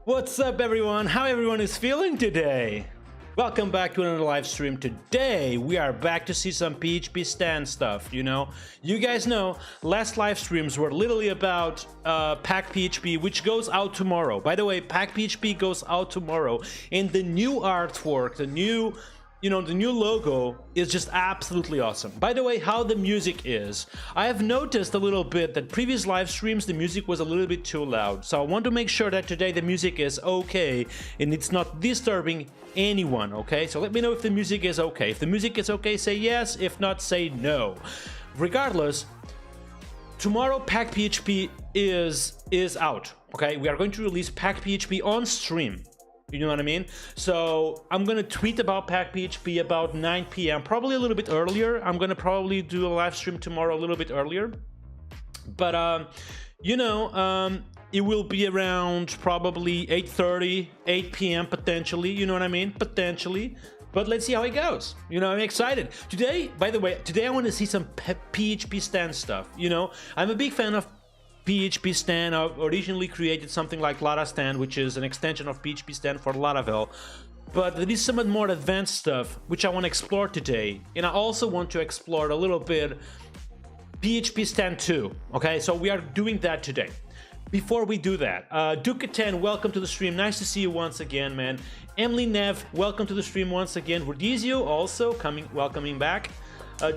What's up, everyone? How everyone is feeling today? Welcome back to another live stream. Today we are back to see some PHPStan stuff. You guys know last live streams were literally about Pack PHP, which goes out tomorrow. By the way, Pack PHP goes out tomorrow, and the new artwork, the new logo is just absolutely awesome. By the way, how the music is, I have noticed a little bit that previous live streams the music was a little bit too loud, so I want to make sure that today the music is okay and it's not disturbing anyone. Okay, so let me know if the music is okay. If the music is okay, say yes. If not, say no. Regardless, tomorrow Pack PHP is out. Okay, we are going to release Pack PHP on stream. You know what I mean? So I'm gonna tweet about Pack PHP about 9 p.m. probably a little bit earlier. I'm gonna probably do a live stream tomorrow a little bit earlier, but it will be around probably 8:30, 8 p.m. potentially. You know what I mean? Potentially. But let's see how it goes. I'm excited. Today, by the way, I want to see some PHPStan stuff. I'm a big fan of PHPStan. I originally created something like LaraStan, which is an extension of PHPStan for Laravel. But there is some more advanced stuff which I want to explore today. And I also want to explore a little bit PHPStan 2. Okay, so we are doing that today. Before we do that, Duke10, welcome to the stream. Nice to see you once again, man. Emily Nev, welcome to the stream once again. Rodizio also welcoming back.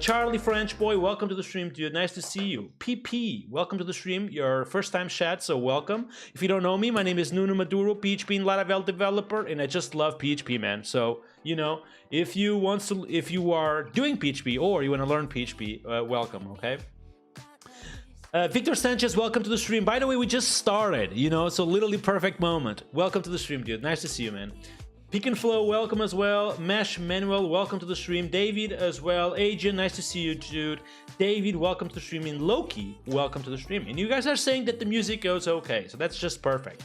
Charlie French boy, welcome to the stream, dude. Nice to see you. PP, welcome to the stream. Your first time chat, so welcome. If you don't know me, my name is Nuno Maduro, PHP and Laravel developer, and I just love PHP, man. So if you are doing PHP or you want to learn PHP, welcome. Okay. Victor Sanchez, welcome to the stream. By the way, we just started, so literally perfect moment. Welcome to the stream, dude. Nice to see you, man. Pick and Flow, welcome as well. Mesh Manuel, welcome to the stream. David as well. Agent, nice to see you, dude. David, welcome to the stream. And Loki, welcome to the stream. And you guys are saying that the music goes okay, so that's just perfect.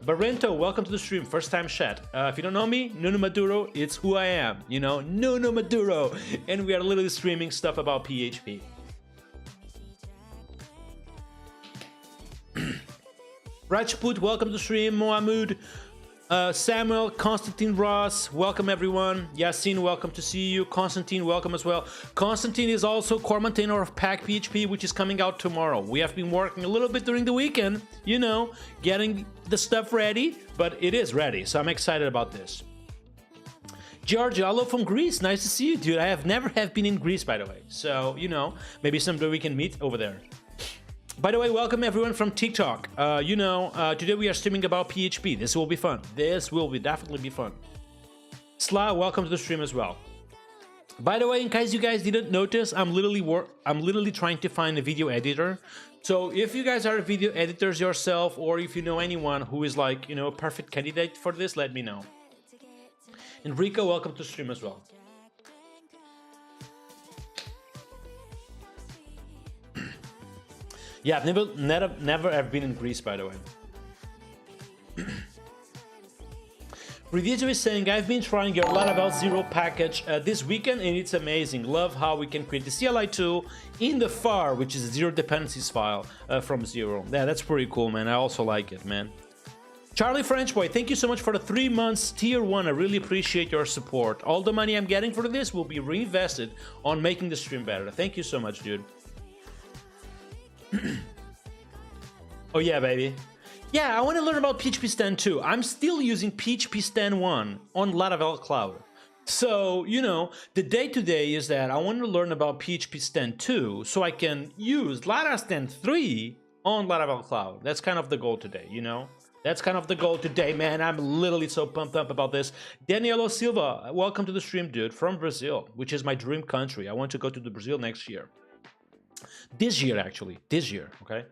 Barrento, welcome to the stream. First time chat. If you don't know me, Nuno Maduro, it's who I am. Nuno Maduro. And we are literally streaming stuff about PHP. Rajput, welcome to the stream. Mohamud. Samuel, Constantine Ross, welcome everyone. Yasin, welcome to see you. Constantine, welcome as well. Constantine is also core maintainer of Pack PHP, which is coming out tomorrow. We have been working a little bit during the weekend, getting the stuff ready, but it is ready, so I'm excited about this. Georgia, hello from Greece. Nice to see you, dude. I have never been in Greece, by the way, so maybe someday we can meet over there. By the way, welcome everyone from TikTok. Today we are streaming about PHP. This will be fun. This will definitely be fun. Sla, welcome to the stream as well. By the way, in case you guys didn't notice, I'm literally trying to find a video editor. So if you guys are video editors yourself, or if you know anyone who is like, a perfect candidate for this, let me know. Enrico, welcome to the stream as well. Yeah, I've never have been in Greece, by the way. Review is saying, I've been trying your Laravel 0 package this weekend, and it's amazing. Love how we can create the CLI tool in the FAR, which is a zero dependencies file from 0. Yeah, that's pretty cool, man. I also like it, man. Charlie French boy, thank you so much for the 3 months tier 1. I really appreciate your support. All the money I'm getting for this will be reinvested on making the stream better. Thank you so much, dude. Oh yeah, baby. Yeah, I want to learn about PHPStan 2. I'm still using PHPStan 1 on Laravel Cloud. So, the day today is that I want to learn about PHPStan 2 so I can use LaraStan 3 on Laravel Cloud. That's kind of the goal today, That's kind of the goal today, man. I'm literally so pumped up about this. Danielo Silva, welcome to the stream, dude, from Brazil, which is my dream country. I want to go to Brazil next year. This year, actually. This year, okay?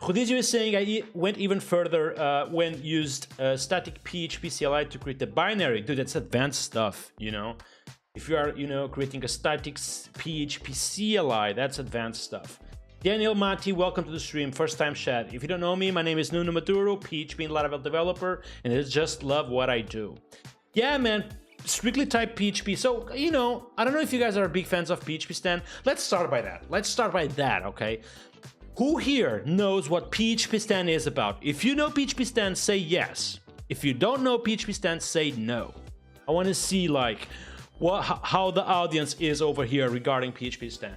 Rodizio is saying I went even further when used static PHP CLI to create the binary. Dude, that's advanced stuff, If you are, creating a static PHP CLI, that's advanced stuff. Daniel Mati, welcome to the stream. First time chat. If you don't know me, my name is Nuno Maduro, PHP and Laravel developer, and I just love what I do. Yeah, man. Strictly typed PHP. So, I don't know if you guys are big fans of PHPStan. Let's start by that. Okay? Who here knows what PHPStan is about? If you know PHPStan, say yes. If you don't know PHPStan, say no. I want to see like how the audience is over here regarding PHPStan.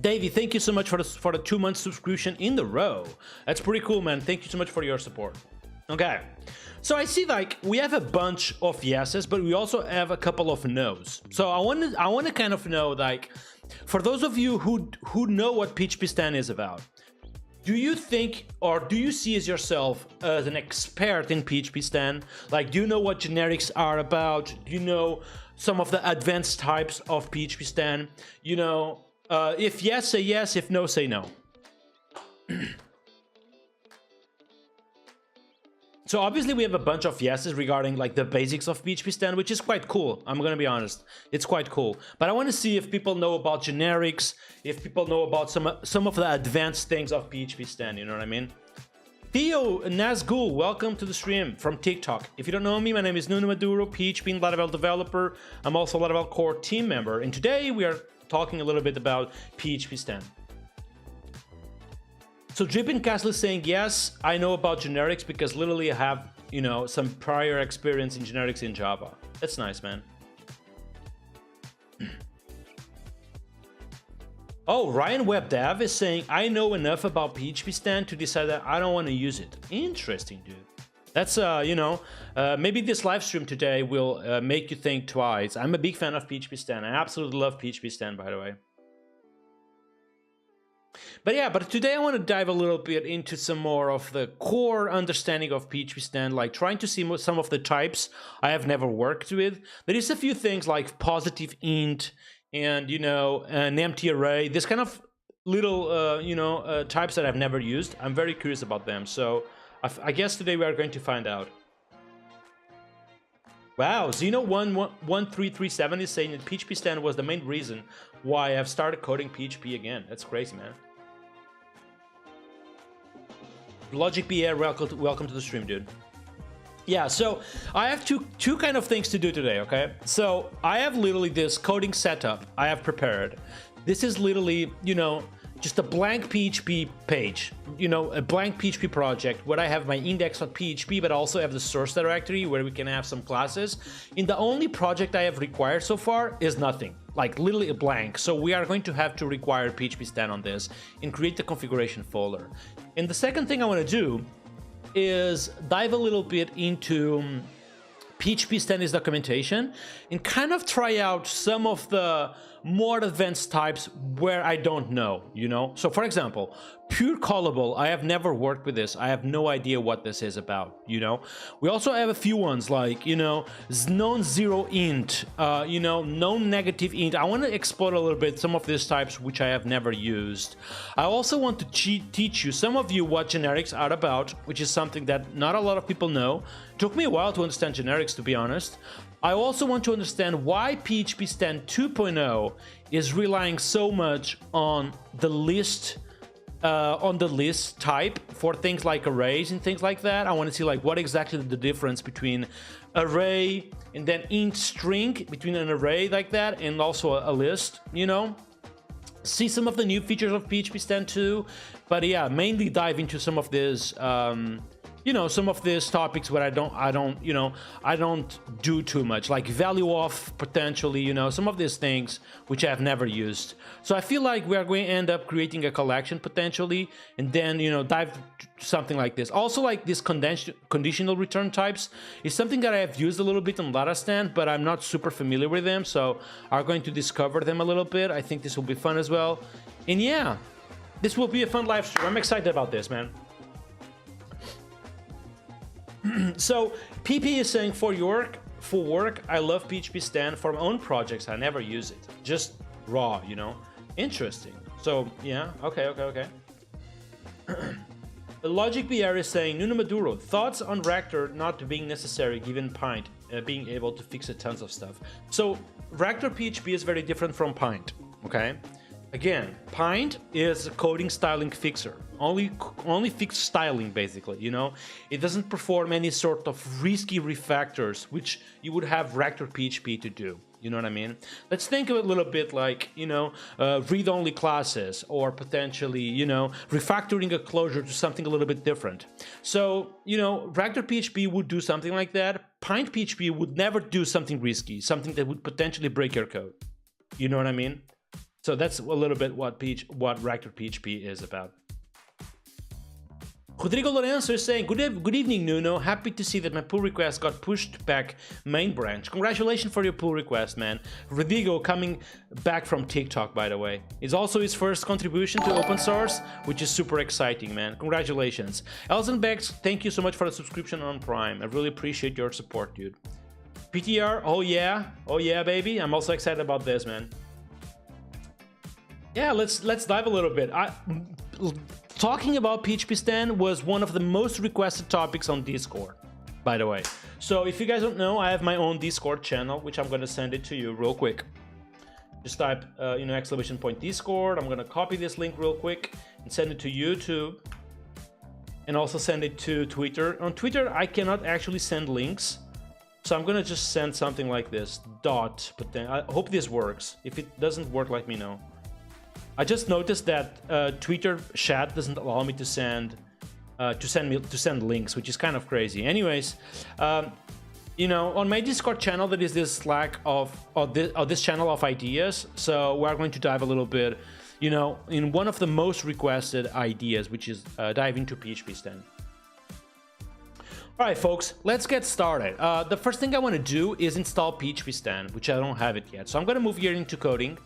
Davey, thank you so much for the 2-month subscription in the row. That's pretty cool, man. Thank you so much for your support. Okay, so I see like we have a bunch of yeses, but we also have a couple of no's. So I want to kind of know, like, for those of you who know what PHPStan is about, do you think, or do you see as yourself as an expert in PHPStan? Like, do you know what generics are about? Do you know some of the advanced types of PHPStan? You know, if yes, say yes. If no, say no. So obviously we have a bunch of yeses regarding like the basics of PHPStan, which is quite cool. I'm gonna be honest, it's quite cool. But I want to see if people know about generics, if people know about some of the advanced things of PHPStan. You know what I mean? Theo Nazgul, welcome to the stream from TikTok. If you don't know me, my name is Nuno Maduro, PHP and Laravel developer. I'm also a Laravel core team member, and today we are talking a little bit about PHPStan. So Drippin Castle is saying, yes, I know about generics because literally I have, you know, some prior experience in generics in Java. That's nice, man. Oh, Ryan Web Dev is saying, I know enough about PHPStan to decide that I don't want to use it. Interesting, dude. That's, you know, maybe this live stream today will make you think twice. I'm a big fan of PHPStan. I absolutely love PHPStan, by the way. But yeah, but today I want to dive a little bit into some more of the core understanding of PHPStan, like trying to see some of the types I have never worked with. There is a few things like positive int and, you know, an empty array, this kind of little, you know, types that I've never used. I'm very curious about them. So I guess today we are going to find out. Wow, Zeno1337 is saying that PHPStan was the main reason why I've started coding PHP again. That's crazy, man. Logic BR, welcome to the stream, dude. Yeah, so I have two kind of things to do today, okay? So I have literally this coding setup I have prepared. This is literally, you know, just a blank PHP page, you know, a blank PHP project where I have my index.php, but also have the source directory where we can have some classes. And the only project I have required so far is nothing, like literally a blank. So we are going to have to require PHPStan on this and create the configuration folder. And the second thing I want to do is dive a little bit into PHPStan's documentation and kind of try out some of the more advanced types where I don't know, you know? So for example, pure callable, I have never worked with this. I have no idea what this is about, you know? We also have a few ones like, you know, non-zero int, you know, non-negative int. I want to explore a little bit some of these types which I have never used. I also want to teach you, some of you, what generics are about, which is something that not a lot of people know. It took me a while to understand generics, to be honest. I also want to understand why PHPStan 2.0 is relying so much on the list type for things like arrays and things like that. I want to see like what exactly the difference between array and then int string between an array like that and also a list, you know. See some of the new features of PHPStan 2, but yeah, mainly dive into some of this you know, some of these topics where I don't do too much, like value off potentially, you know, some of these things which I've never used. So I feel like we are going to end up creating a collection potentially, and then, you know, dive to something like this. Also, like this conditional return types is something that I have used a little bit on Latastan, but I'm not super familiar with them, so I'm going to discover them a little bit. I think this will be fun as well. And yeah, this will be a fun live stream. I'm excited about this, man. So PP is saying for work, I love PHPStan. For my own projects, I never use it. Just raw, you know. Interesting. So yeah, okay. Logic BR is saying, Nuno Maduro, thoughts on Ractor not being necessary given Pint being able to fix a tons of stuff. So Ractor PHP is very different from Pint, okay? Again, Pint is a coding styling fixer. Only fix styling, basically, you know? It doesn't perform any sort of risky refactors, which you would have Reactor PHP to do. You know what I mean? Let's think of it a little bit like, you know, read-only classes, or potentially, you know, refactoring a closure to something a little bit different. So, you know, Reactor PHP would do something like that. Pint PHP would never do something risky, something that would potentially break your code. You know what I mean? So that's a little bit what Reactor PHP is about. Rodrigo Lorenzo is saying, good evening, Nuno. Happy to see that my pull request got pushed back main branch. Congratulations for your pull request, man. Rodrigo coming back from TikTok, by the way. It's also his first contribution to open source, which is super exciting, man. Congratulations. Elzenbex, thank you so much for the subscription on Prime. I really appreciate your support, dude. PTR, oh yeah, baby. I'm also excited about this, man. Yeah, let's dive a little bit. Talking about PHPStan was one of the most requested topics on Discord, by the way. So if you guys don't know, I have my own Discord channel, which I'm going to send it to you real quick. Just type, you know, ! Discord. I'm going to copy this link real quick and send it to YouTube. And also send it to Twitter. On Twitter, I cannot actually send links. So I'm going to just send something like this, but then I hope this works. If it doesn't work, let me know. I just noticed that Twitter chat doesn't allow me to send links, which is kind of crazy. Anyways, you know, on my Discord channel there is this lack of this channel of ideas. So we're going to dive a little bit, you know, in one of the most requested ideas, which is dive into PHPStan. All right, folks, let's get started. The first thing I want to do is install PHPStan, which I don't have it yet. So I'm going to move here into coding.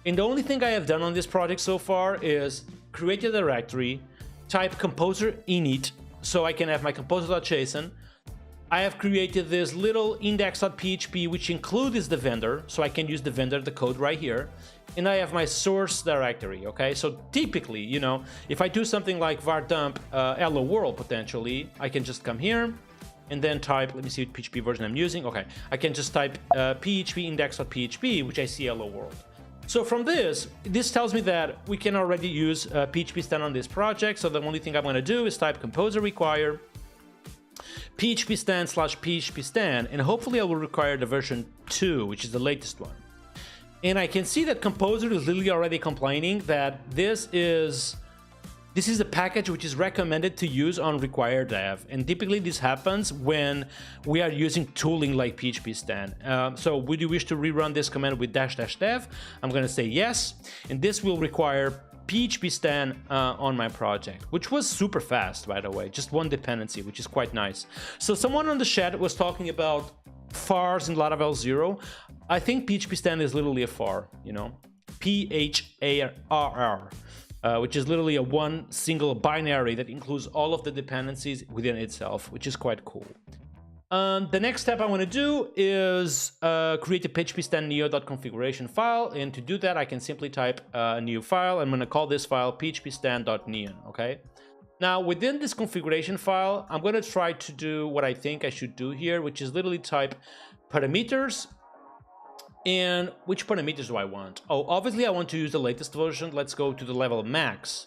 And the only thing I have done on this project so far is create a directory, type composer init, so I can have my composer.json. I have created this little index.php, which includes the vendor, so I can use the vendor, the code right here. And I have my source directory, okay? So typically, you know, if I do something like var dump hello world, potentially, I can just come here and then type, let me see what PHP version I'm using. Okay, I can just type php index.php, which I see hello world. So from this tells me that we can already use PHPStan on this project. So the only thing I'm going to do is type composer require PHPStan/PHPStan, and hopefully I will require the version 2, which is the latest one. And I can see that composer is literally already complaining that this is a package which is recommended to use on require dev, and typically this happens when we are using tooling like PHPStan. So would you wish to rerun this command with --dev? I'm going to say yes, and this will require PHPStan on my project, which was super fast, by the way, just one dependency, which is quite nice. So someone on the chat was talking about fars in Laravel 0. I think PHPStan is literally a far, you know, PHARR. Which is literally a one single binary that includes all of the dependencies within itself, which is quite cool. The next step I want to do is create a PHPStan neo.configuration file, and to do that I can simply type a new file. I'm going to call this file phpstan.neon, okay? Now within this configuration file, I'm going to try to do what I think I should do here, which is literally type parameters. And which parameters do I want? Oh, obviously I want to use the latest version. Let's go to the level max.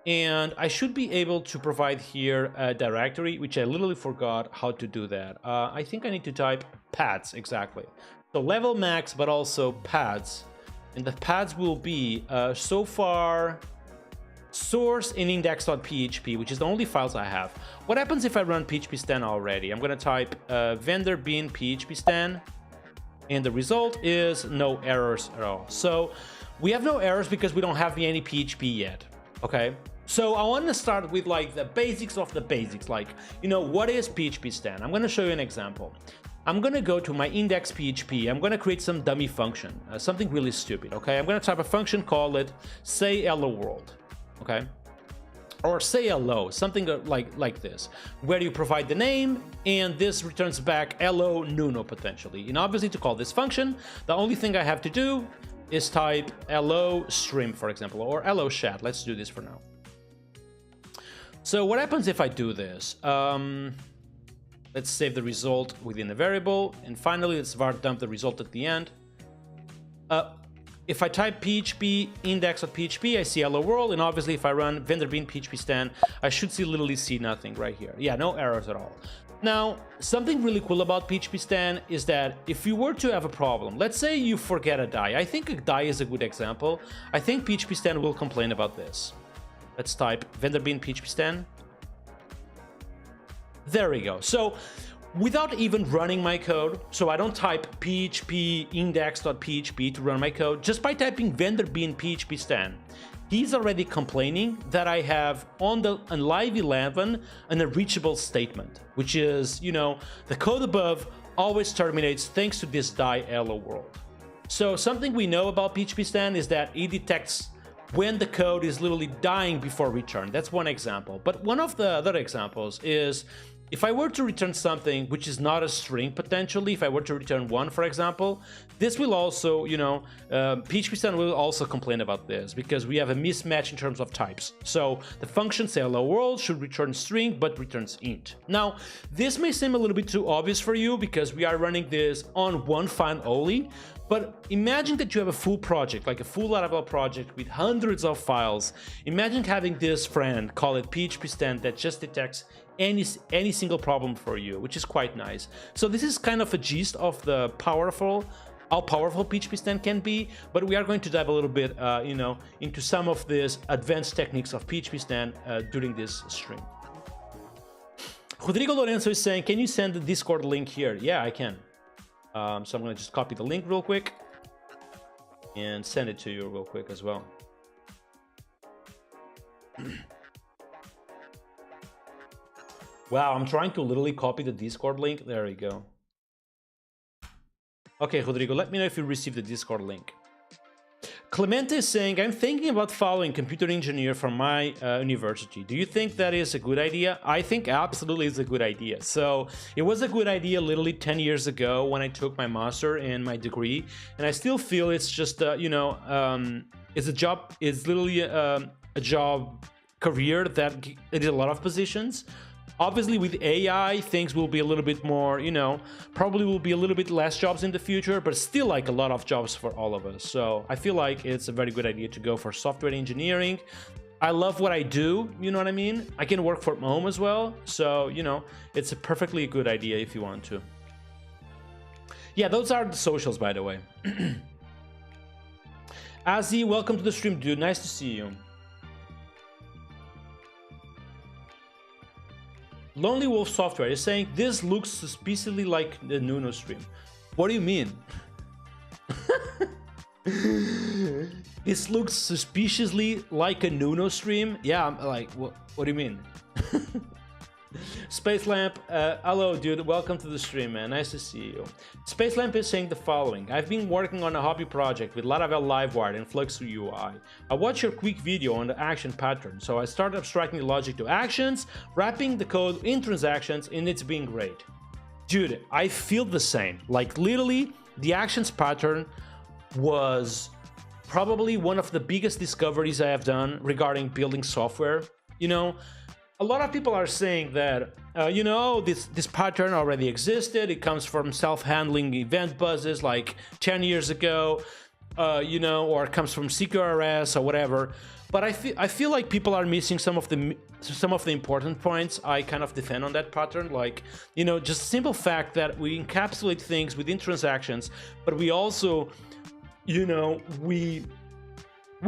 And I should be able to provide here a directory, which I literally forgot how to do that. I think I need to type paths, exactly. So level max, but also paths. And the paths will be so far source and index.php, which is the only files I have. What happens if I run PHPStan already? I'm going to type vendor bin PHPStan. And the result is no errors at all. So we have no errors because we don't have any PHP yet, okay? So I want to start with like the basics of the basics, like, you know, what is PHPStan? I'm going to show you an example. I'm going to go to my index PHP. I'm going to create some dummy function, something really stupid, okay? I'm going to type a function, call it say hello world, okay? Or say hello, something like this, where you provide the name and this returns back hello Nuno potentially. And obviously to call this function, the only thing I have to do is type hello stream, for example, or hello chat. Let's do this for now. So what happens if I do this? Let's save the result within the variable, and finally let's var dump the result at the end. if I type PHP index.php, I see hello world, and obviously if I run vendor-bin PHPStan, I should literally see nothing right here. Yeah, no errors at all. Now, something really cool about PHPStan is that if you were to have a problem, let's say you forget a die. I think a die is a good example. I think PHPStan will complain about this. Let's type vendor-bin PHPStan. There we go. So without even running my code, so I don't type php index.php to run my code, just by typing vendor-bin PHPStan, he's already complaining that I have on live 11 an unreachable statement, which is, you know, the code above always terminates thanks to this die hello world. So something we know about PHPStan is that it detects when the code is literally dying before return. That's one example. But one of the other examples is if I were to return something which is not a string, potentially, if I were to return 1, for example, this will also, you know, PHPStan will also complain about this because we have a mismatch in terms of types. So the function say hello world should return string but returns int. Now, this may seem a little bit too obvious for you because we are running this on one file only, but imagine that you have a full project, like a full Laravel project with hundreds of files. Imagine having this friend, call it PHPStan, that just detects any single problem for you, which is quite nice. So this is kind of a gist of how powerful PHPStan can be, but we are going to dive a little bit, you know, into some of these advanced techniques of PHPStan during this stream. Rodrigo Lorenzo is saying, can you send the Discord link here? Yeah, I can. So I'm going to just copy the link real quick and send it to you real quick as well. Wow, I'm trying to literally copy the Discord link. There we go. Okay, Rodrigo, let me know if you received the Discord link. Clemente is saying, I'm thinking about following computer engineer from my university. Do you think that is a good idea? I think absolutely it's a good idea. So it was a good idea literally 10 years ago when I took my master and my degree. And I still feel it's just, you know, it's a job, it's literally a job career that it is a lot of positions. Obviously, with AI, things will be a little bit more, you know, probably will be a little bit less jobs in the future, but still like a lot of jobs for all of us. So I feel like it's a very good idea to go for software engineering. I love what I do, you know what I mean? I can work from home as well. So, you know, it's a perfectly good idea if you want to. Yeah, those are the socials, by the way. Azzy, welcome to the stream, dude. Nice to see you. Lonely Wolf Software is saying this looks suspiciously like the Nuno stream. What do you mean? This looks suspiciously like a Nuno stream? Yeah, I'm like, what do you mean? Space Lamp, hello dude, welcome to the stream, man. Nice to see you. Space Lamp is saying the following. I've been working on a hobby project with Laravel Livewire and Flux UI. I watched your quick video on the action pattern, so I started abstracting the logic to actions, wrapping the code in transactions, and it's been great. Dude, I feel the same. Like literally, the actions pattern was probably one of the biggest discoveries I have done regarding building software. You know, a lot of people are saying that, you know, this pattern already existed. It comes from self-handling event buzzes like 10 years ago, you know, or it comes from CQRS or whatever. But I feel like people are missing some of the important points I kind of defend on that pattern. Like, you know, just the simple fact that we encapsulate things within transactions, but we also, you know, we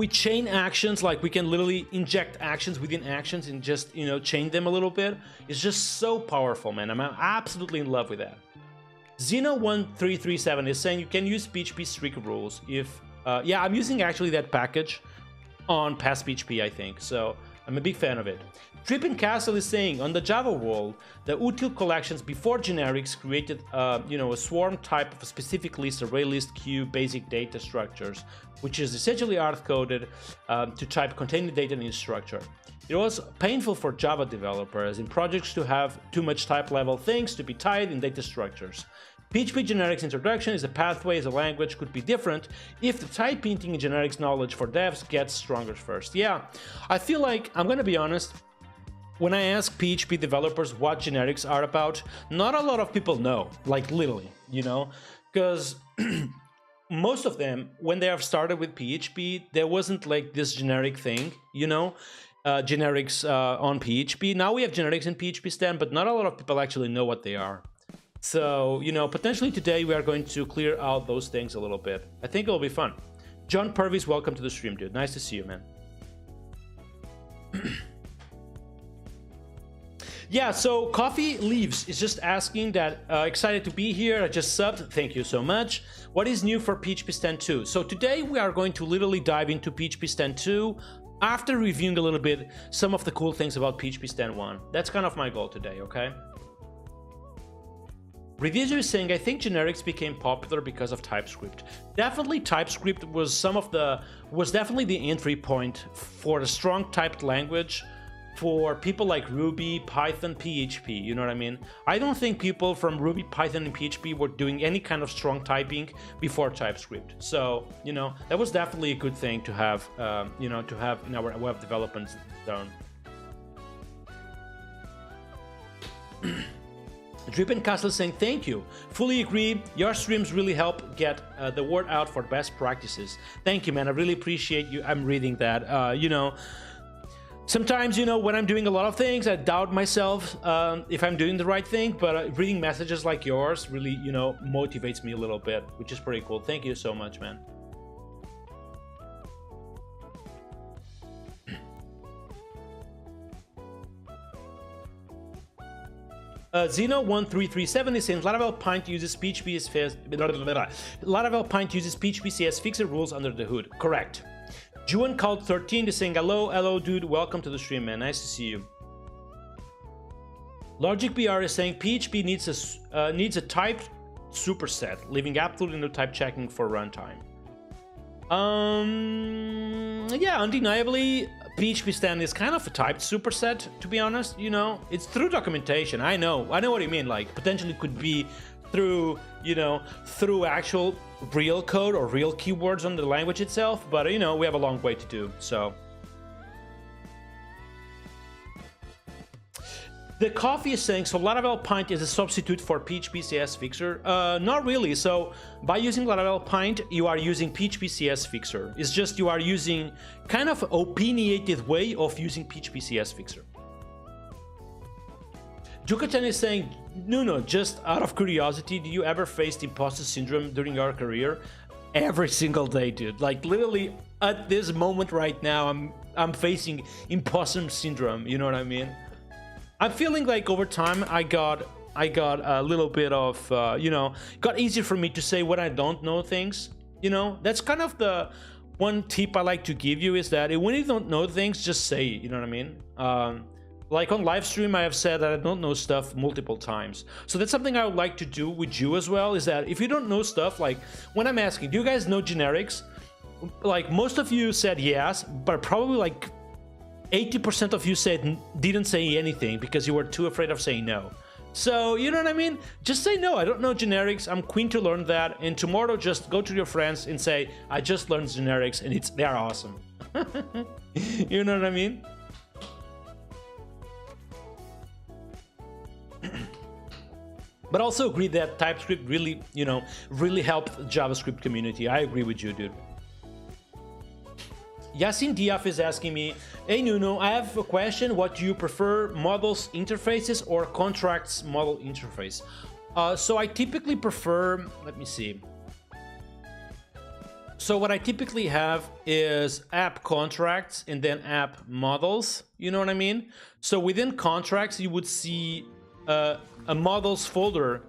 chain actions, like we can literally inject actions within actions and just, you know, chain them a little bit. It's just so powerful, man. I'm absolutely in love with that. Xeno1337 is saying you can use PHP strict rules if, yeah, I'm using actually that package on past PHP, I think. So I'm a big fan of it. Trippin Castle is saying on the Java world, the util collections before generics created, you know, a swarm type of a specific list, array list, queue, basic data structures, which is essentially hard-coded to type containing data in structure. It was painful for Java developers in projects to have too much type-level things to be tied in data structures. PHP generics introduction is a pathway as a language could be different if the type hinting in generics knowledge for devs gets stronger first. Yeah, I feel like, I'm gonna be honest, when I ask PHP developers what generics are about, not a lot of people know, like literally, you know, because most of them, when they have started with PHP, there wasn't like this generic thing, you know, generics on PHP. Now we have generics in PHPStan, but not a lot of people actually know what they are. So, you know, potentially today we are going to clear out those things a little bit. I think it'll be fun. John Purvis, welcome to the stream, dude. Nice to see you, man. Yeah, so Coffee Leaves is just asking that, excited to be here, I just subbed, thank you so much. What is new for PHPStan 2? So today we are going to literally dive into PHPStan 2 after reviewing a little bit some of the cool things about PHPStan 1. That's kind of my goal today, okay? Reviewer is saying, I think generics became popular because of TypeScript. Definitely TypeScript was definitely the entry point for a strong typed language for people like Ruby, Python, PHP, you know what I mean? I don't think people from Ruby, Python, and PHP were doing any kind of strong typing before TypeScript. So, you know, that was definitely a good thing to have, you know, to have in our web development zone. Drippin' Castle saying, thank you. Fully agree. Your streams really help get the word out for best practices. Thank you, man. I really appreciate you. I'm reading that. You know, sometimes, you know, when I'm doing a lot of things, I doubt myself if I'm doing the right thing, but reading messages like yours really, you know, motivates me a little bit, which is pretty cool. Thank you so much, man. Zeno1337 is saying Laravel Pint uses PHPCS fixer rules under the hood. Correct. Juan Called 13 is saying hello dude, welcome to the stream, man. Nice to see you. Logic BR is saying PHP needs a typed superset, leaving absolutely no type checking for runtime. Yeah, undeniably PHPStan is kind of a typed superset, to be honest. You know, it's through documentation. I know what you mean. Like, potentially could be through, you know, through actual real code or real keywords on the language itself, but you know, we have a long way to do. So the Coffee is saying, so Laravel Pint is a substitute for PHPCS fixer? Not really. So by using Laravel Pint, you are using PHPCS fixer. It's just you are using kind of opinionated way of using PHPCS fixer. Jukatan is saying, no, just out of curiosity, do you ever face imposter syndrome during your career? Every single day, dude. Like literally at this moment right now, I'm facing imposter syndrome. You know what I mean? I'm feeling like over time I got a little bit of you know, got easier for me to say when I don't know things. You know, that's kind of the one tip I like to give you, is that when you don't know things, just say it, you know what I mean? Like on live stream, I have said that I don't know stuff multiple times. So that's something I would like to do with you as well, is that if you don't know stuff, like when I'm asking, do you guys know generics? Like most of you said yes, but probably like 80% of you didn't say anything because you were too afraid of saying no. So, you know what I mean? Just say no, I don't know generics, I'm keen to learn that, and tomorrow just go to your friends and say, I just learned generics and they're awesome. You know what I mean? But also agree that TypeScript really, you know, really helped the JavaScript community. I agree with you, dude. Yasin Diaf is asking me, hey Nuno, I have a question. What do you prefer, models interfaces or contracts model interface? So I typically prefer, let me see. So what I typically have is app contracts and then app models, you know what I mean? So within contracts, you would see a models folder,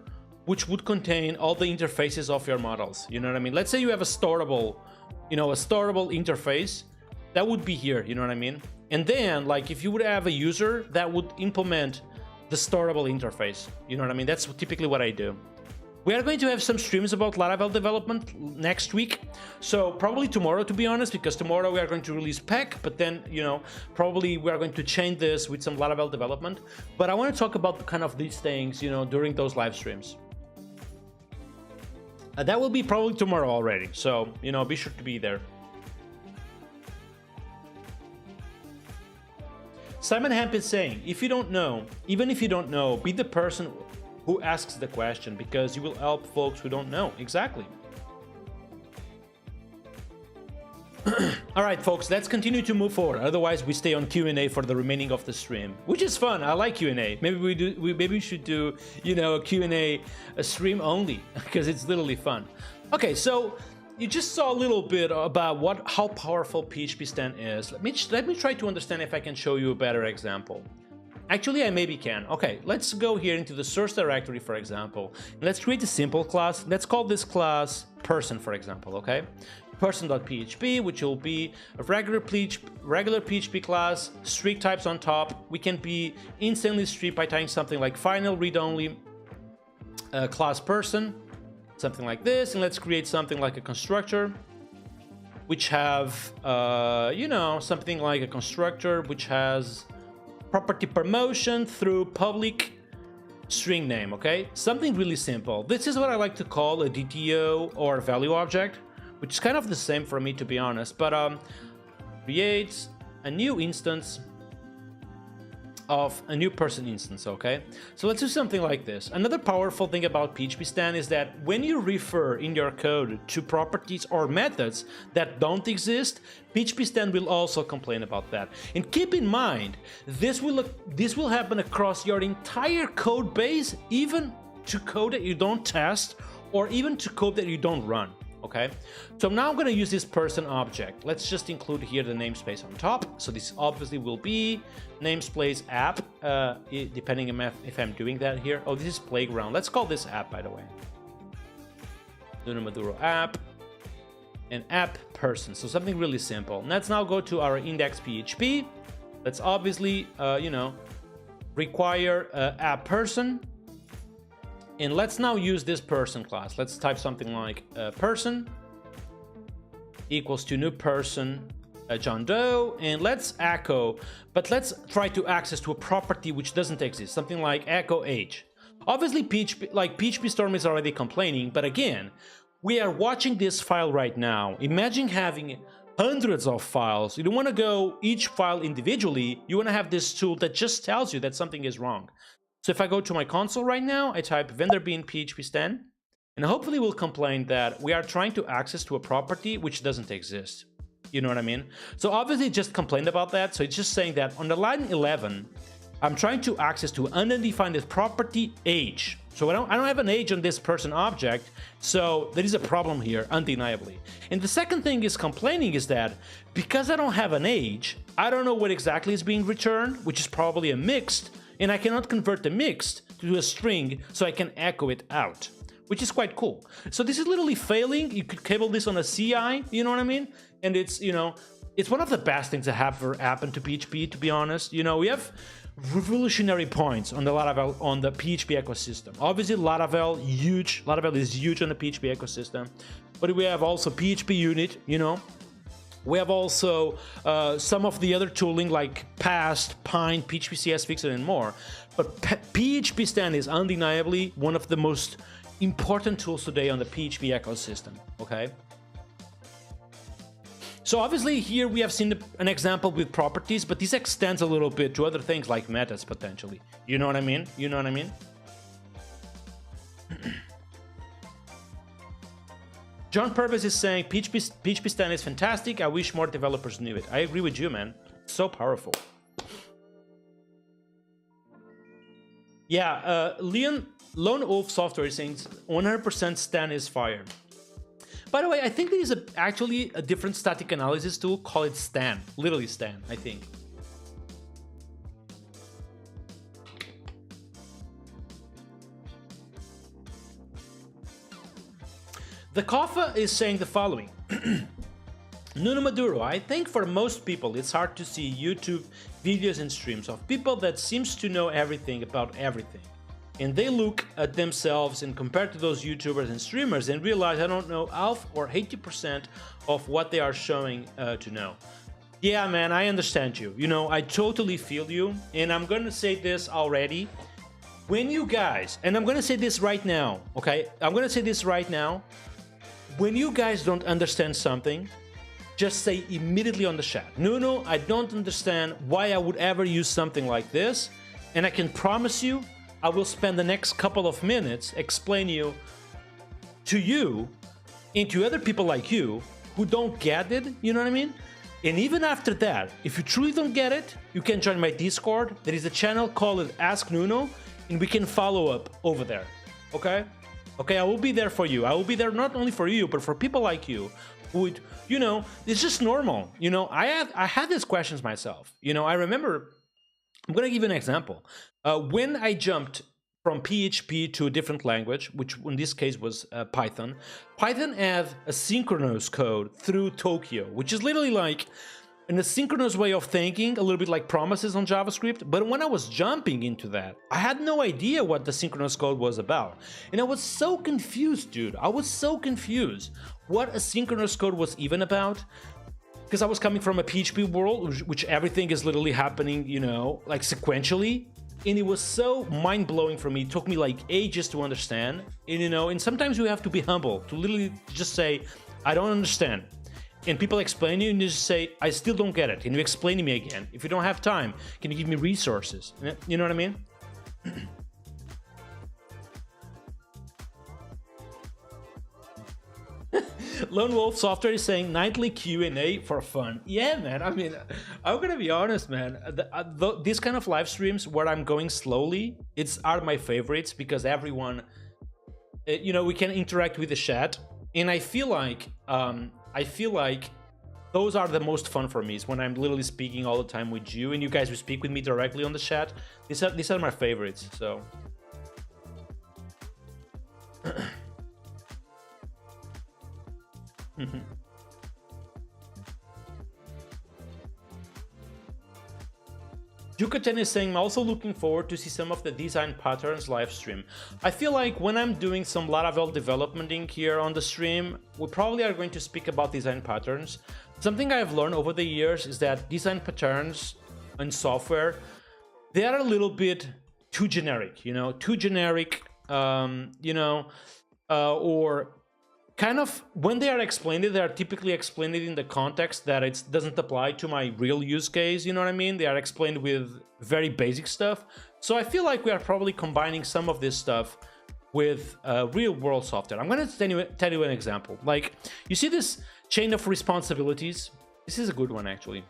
which would contain all the interfaces of your models, you know what I mean? Let's say you have a startable, you know, a startable interface. That would be here, you know what I mean? And then, like, if you would have a user, that would implement the startable interface. You know what I mean? That's typically what I do. We are going to have some streams about Laravel development next week. So probably tomorrow, to be honest, because tomorrow we are going to release PEC, but then, you know, probably we are going to change this with some Laravel development. But I want to talk about kind of these things, you know, during those live streams. That will be probably tomorrow already. So, you know, be sure to be there. Simon Hemp is saying, if you don't know, even if you don't know, be the person who asks the question, because you will help folks who don't know. Exactly. All right, folks, let's continue to move forward. Otherwise, we stay on Q&A for the remaining of the stream, which is fun. I like Q&A. Maybe we should do, you know, a Q&A stream only because it's literally fun. Okay, so you just saw a little bit about how powerful PHPStan is. Let me try to understand if I can show you a better example. Actually, I maybe can. Okay, let's go here into the source directory, for example. Let's create a simple class. Let's call this class person, for example, okay? Person.php, which will be a regular PHP class, strict types on top. We can be instantly stripped by typing something like final read-only class person, something like this. And let's create something like a constructor, which have, you know, something like a constructor, which has property promotion through public string name, okay? Something really simple. This is what I like to call a DTO or value object, which is kind of the same for me, to be honest, but create a new instance of a new person instance, okay? So let's do something like this. Another powerful thing about PHPStan is that when you refer in your code to properties or methods that don't exist, PHPStan will also complain about that. And keep in mind, this will happen across your entire code base, even to code that you don't test, or even to code that you don't run. Okay, so now I'm going to use this person object. Let's just include here the namespace on top. So this obviously will be namespace app, depending on if I'm doing that here. Oh, this is playground. Let's call this app, by the way. Nuno Maduro app and app person. So something really simple. Let's now go to our index.php. Let's obviously, you know, require app person. And let's now use this person class. Let's type something like person equals to new person John Doe, and let's echo, but let's try to access to a property which doesn't exist, something like echo age. Obviously, PHPStorm is already complaining, but again, we are watching this file right now. Imagine having hundreds of files. You don't want to go each file individually. You want to have this tool that just tells you that something is wrong. So if I go to my console right now, I type vendor bin PHPStan, and hopefully will complain that we are trying to access to a property which doesn't exist. You know what I mean? So obviously it just complained about that. So it's just saying that on the line 11, I'm trying to access to undefined property age. So I don't have an age on this person object. So there is a problem here, undeniably. And the second thing is complaining is that because I don't have an age, I don't know what exactly is being returned, which is probably a mixed, and I cannot convert the mixed to a string so I can echo it out, which is quite cool. So this is literally failing. You could cable this on a CI, you know what I mean? And it's, you know, it's one of the best things that have ever happened to PHP, to be honest. You know, we have revolutionary points on the Laravel, on the PHP ecosystem. Obviously, Laravel is huge on the PHP ecosystem, but we have also PHP unit, you know. We have also some of the other tooling like Past, Pine, PHPCS Fixer, and more. But PHPStan is undeniably one of the most important tools today on the PHP ecosystem, okay? So obviously here we have seen an example with properties, but this extends a little bit to other things like metas potentially. You know what I mean? You know what I mean? John Purvis is saying PHPStan is fantastic. I wish more developers knew it. I agree with you, man. It's so powerful. Yeah, Lone Wolf Software is saying 100% Stan is fire. By the way, I think there is actually a different static analysis tool. Call it Stan. Literally Stan, I think. The Kaffa is saying the following. Nuno Maduro, I think for most people it's hard to see YouTube videos and streams of people that seems to know everything about everything. And they look at themselves and compare to those YouTubers and streamers and realize I don't know half or 80% of what they are showing to know. Yeah, man, I understand you. You know, I totally feel you. And I'm going to say this already. When you guys, and I'm going to say this right now, okay? I'm going to say this right now. When you guys don't understand something, just say immediately on the chat, Nuno, I don't understand why I would ever use something like this. And I can promise you, I will spend the next couple of minutes explaining to you and to other people like you who don't get it, you know what I mean? And even after that, if you truly don't get it, you can join my Discord. There is a channel called Ask Nuno, and we can follow up over there, okay? Okay, I will be there for you. I will be there not only for you, but for people like you who would, you know, it's just normal. You know, I had these questions myself. You know, I remember, I'm gonna give you an example. When I jumped from PHP to a different language, which in this case was Python, Python had asynchronous code through Tokyo, which is literally like an asynchronous way of thinking, a little bit like promises on JavaScript. But when I was jumping into that, I had no idea what the synchronous code was about. And I was so confused, dude. I was so confused what asynchronous code was even about. Because I was coming from a PHP world, which everything is literally happening, you know, like sequentially. And it was so mind-blowing for me. It took me like ages to understand. And, you know, and sometimes you have to be humble to literally just say, I don't understand. And people explain to you and you just say, I still don't get it. And you explain to me again. If you don't have time, can you give me resources? You know what I mean? Lone Wolf Software is saying nightly Q&A for fun. Yeah, man. I mean, I'm gonna be honest, man. These kind of live streams where I'm going slowly, are my favorites because everyone, you know, we can interact with the chat, and I feel like those are the most fun for me. Is when I'm literally speaking all the time with you, and you guys will speak with me directly on the chat. These are my favorites. So. Yucatan is saying, I'm also looking forward to see some of the design patterns live stream. I feel like when I'm doing some Laravel development here on the stream, we probably are going to speak about design patterns. Something I've learned over the years is that design patterns in software, they are a little bit too generic, you know, or kind of when they are explained, they are typically explained in the context that it doesn't apply to my real use case, you know what I mean? They are explained with very basic stuff. So I feel like we are probably combining some of this stuff with real world software. I'm going to tell you an example. Like, you see this chain of responsibilities? This is a good one, actually.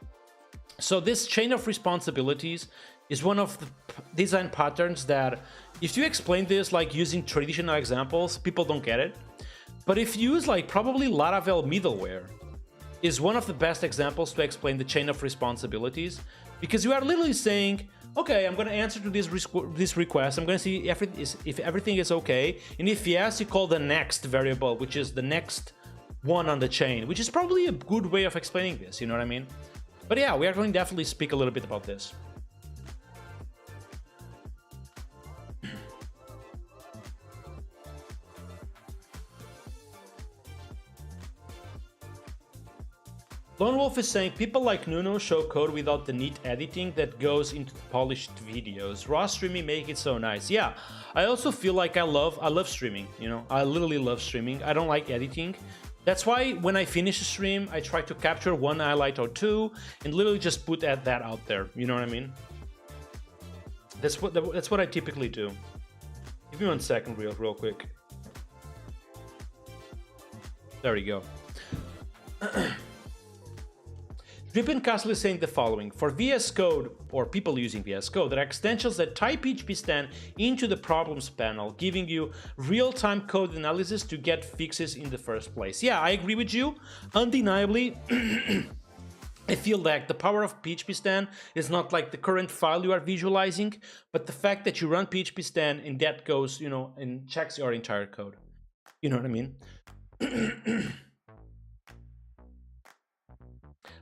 So this chain of responsibilities is one of the design patterns that if you explain this like using traditional examples, people don't get it. But if you use like probably Laravel middleware is one of the best examples to explain the chain of responsibilities, because you are literally saying, okay, I'm going to answer to this request. I'm going to see if everything is okay. And if yes, you call the next variable, which is the next one on the chain, which is probably a good way of explaining this. You know what I mean? But yeah, we are going to definitely speak a little bit about this. Lone Wolf is saying, people like Nuno show code without the neat editing that goes into the polished videos. Raw streaming make it so nice. Yeah, I also feel like I love streaming, you know, I literally love streaming. I don't like editing. That's why when I finish a stream, I try to capture one highlight or two and literally just put that out there. You know what I mean? That's what I typically do. Give me 1 second real quick. There we go. Drippin Castle is saying the following: for VS Code, or people using VS Code, there are extensions that type PHPStan into the problems panel, giving you real-time code analysis to get fixes in the first place. Yeah, I agree with you. Undeniably, I feel like the power of PHPStan is not like the current file you are visualizing, but the fact that you run PHPStan and that goes, you know, and checks your entire code. You know what I mean?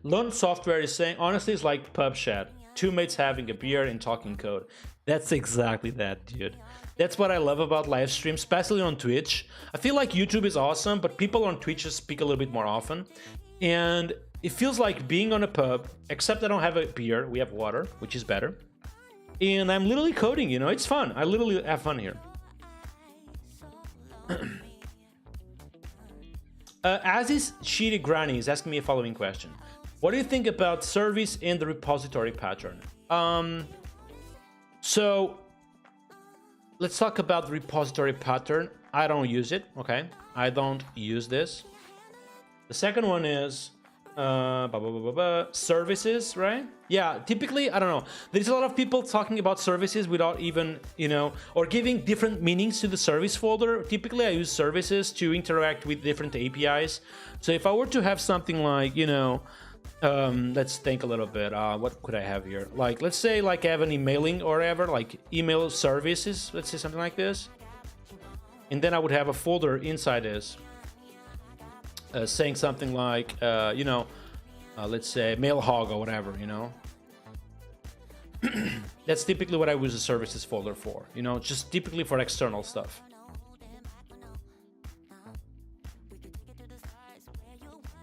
Lone Software is saying, honestly, it's like pub chat. Two mates having a beer and talking code. That's exactly that, dude. That's what I love about live streams, especially on Twitch. I feel like YouTube is awesome, but people on Twitch just speak a little bit more often. And it feels like being on a pub, except I don't have a beer. We have water, which is better. And I'm literally coding, you know, it's fun. I literally have fun here. As is Shitty Granny is asking me a following question. What do you think about service and the repository pattern? So let's talk about the repository pattern. I don't use it, okay? I don't use this. The second one is services, right? Yeah, typically, I don't know. There's a lot of people talking about services without even, you know, or giving different meanings to the service folder. Typically, I use services to interact with different APIs. So if I were to have something like, you know, let's think a little bit. What could I have here? Like, let's say like I have an emailing or whatever, like email services. Let's say something like this. And then I would have a folder inside this. Saying something like, you know, let's say mail hog or whatever, you know. That's typically what I use the services folder for, you know, just typically for external stuff.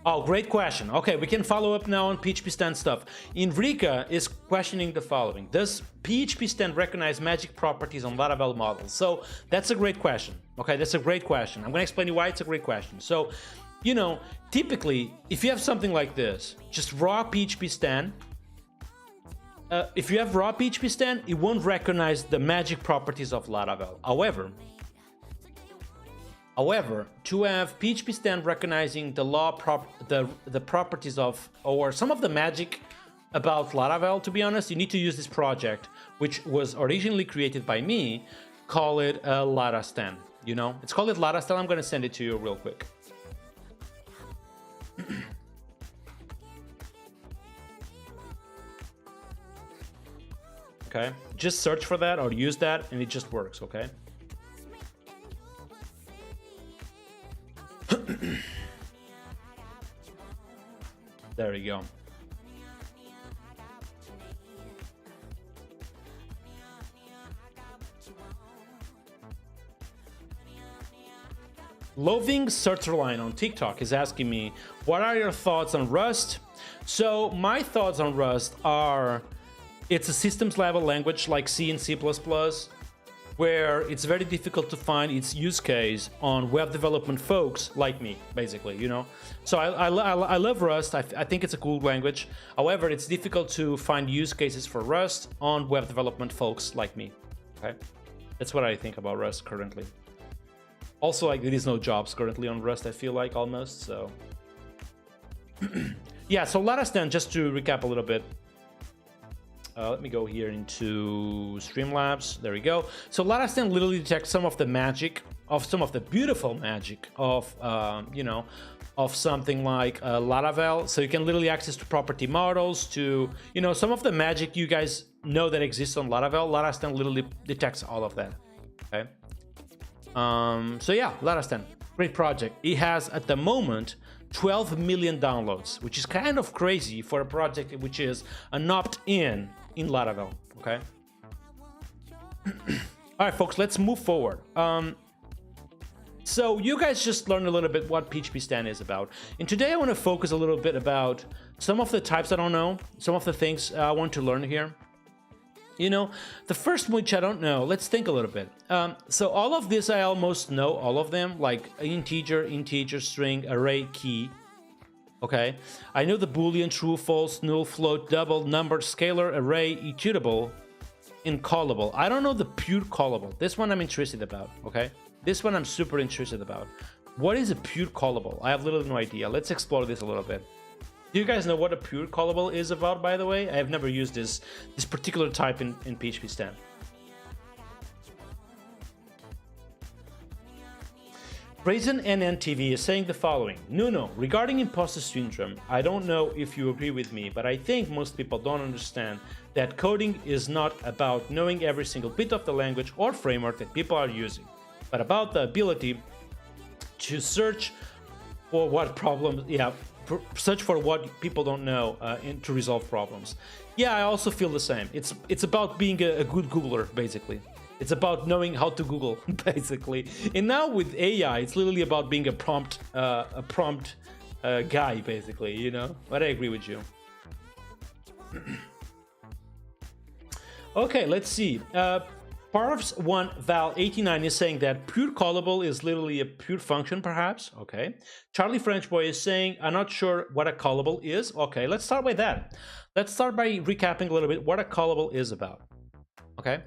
Oh, great question. Okay, we can follow up now on PHPStan stuff. Enrica is questioning the following. Does PHPStan recognize magic properties on Laravel models? So that's a great question. Okay, that's a great question. I'm going to explain you why it's a great question. So, you know, typically, if you have something like this, just raw PHPStan, if you have raw PHPStan, it won't recognize the magic properties of Laravel. However, to have PHPStan recognizing the properties of, or some of the magic about Laravel, to be honest, you need to use this project, which was originally created by me. Call it LaraStan. You know, it's called it LaraStan. I'm going to send it to you real quick. Okay, just search for that or use that and it just works. Okay. There you go. Loving Sutterline on TikTok is asking me, what are your thoughts on Rust? So my thoughts on Rust are, it's a systems level language like C and C++, where it's very difficult to find its use case on web development folks like me, basically, you know. So I love Rust. I think it's a cool language. However, it's difficult to find use cases for Rust on web development folks like me. Okay, that's what I think about Rust currently. Also, like, there is no jobs currently on Rust, I feel like, almost, so. Yeah, so LaraStan, just to recap a little bit. Let me go here into Streamlabs. There we go. So LaraStan literally detects some of the magic, of some of the beautiful magic of, you know, of something like Laravel. So you can literally access to property models, to, you know, some of the magic you guys know that exists on Laravel. LaraStan literally detects all of that, okay? So yeah, LaraStan, great project. It has at the moment 12 million downloads, which is kind of crazy for a project which is an opt-in in Laravel. Okay. All right, folks, let's move forward. So you guys just learned a little bit what PHPStan is about, and today I want to focus a little bit about some of the types I don't know, some of the things I want to learn here. You know, the first which I don't know, let's think a little bit. So all of this I almost know, all of them, like integer, string, array, key. Okay, I know the Boolean, true, false, null, float, double, number, scalar, array, iterable, and callable. I don't know the pure callable. This one I'm interested about, okay? This one I'm super interested about. What is a pure callable? I have little no idea. Let's explore this a little bit. Do you guys know what a pure callable is about, by the way? I have never used this particular type in PHPStan. Brazen NNTV is saying the following. Nuno, regarding imposter syndrome, I don't know if you agree with me, but I think most people don't understand that coding is not about knowing every single bit of the language or framework that people are using, but about the ability to search for what problems, search for what people don't know and to resolve problems. Yeah, I also feel the same. It's about being a good Googler, basically. It's about knowing how to Google, basically. And now with AI, it's literally about being a prompt guy, basically, you know? But I agree with you. Okay, let's see. Parvs1 Val 89 is saying that pure callable is literally a pure function, perhaps. Okay. Charlie French Boy is saying, I'm not sure what a callable is. Okay, let's start with that. Let's start by recapping a little bit what a callable is about. Okay,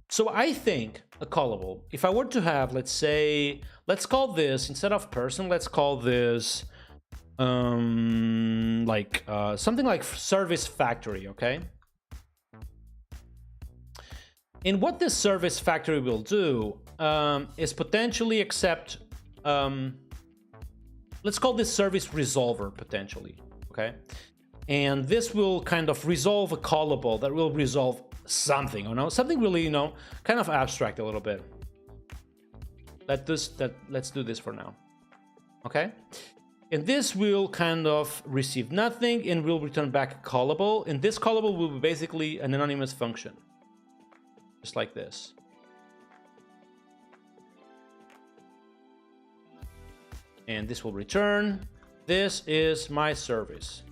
so I think a callable, if I were to have, let's say, let's call this, instead of person, let's call this something like service factory, okay? And what this service factory will do is potentially accept, let's call this service resolver potentially, okay? And this will kind of resolve a callable that will resolve something, you know, something really, you know, kind of abstract a little bit. Let's do this for now, okay? And this will kind of receive nothing and will return back a callable. And this callable will be basically an anonymous function, just like this. And this will return, this is my service.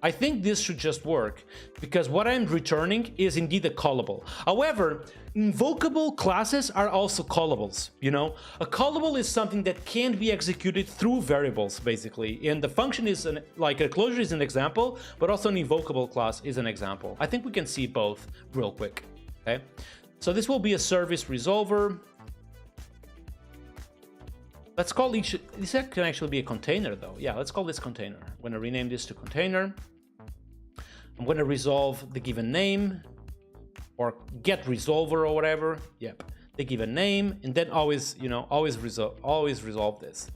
I think this should just work because what I'm returning is indeed a callable. However, invocable classes are also callables, you know? A callable is something that can be executed through variables, basically. And the function is, like a closure is an example, but also an invocable class is an example. I think we can see both real quick, okay? So this will be a service resolver. Let's call this can actually be a container though. Yeah, let's call this container. I'm gonna rename this to container. I'm gonna resolve the given name or get resolver or whatever. Yep, the given name, and then always, you know, always resolve this.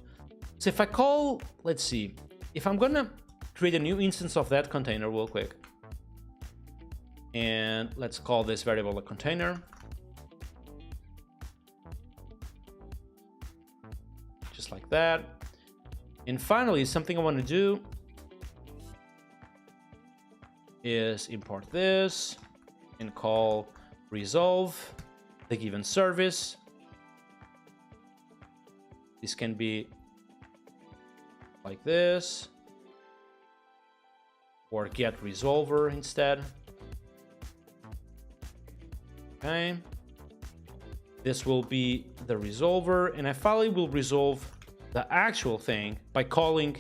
So if I call, let's see, if I'm gonna create a new instance of that container real quick, and let's call this variable a container. Just like that. And finally, something I want to do is import this and call resolve the given service. This can be like this, or get resolver instead. Okay. This will be the resolver, and I finally will resolve the actual thing by calling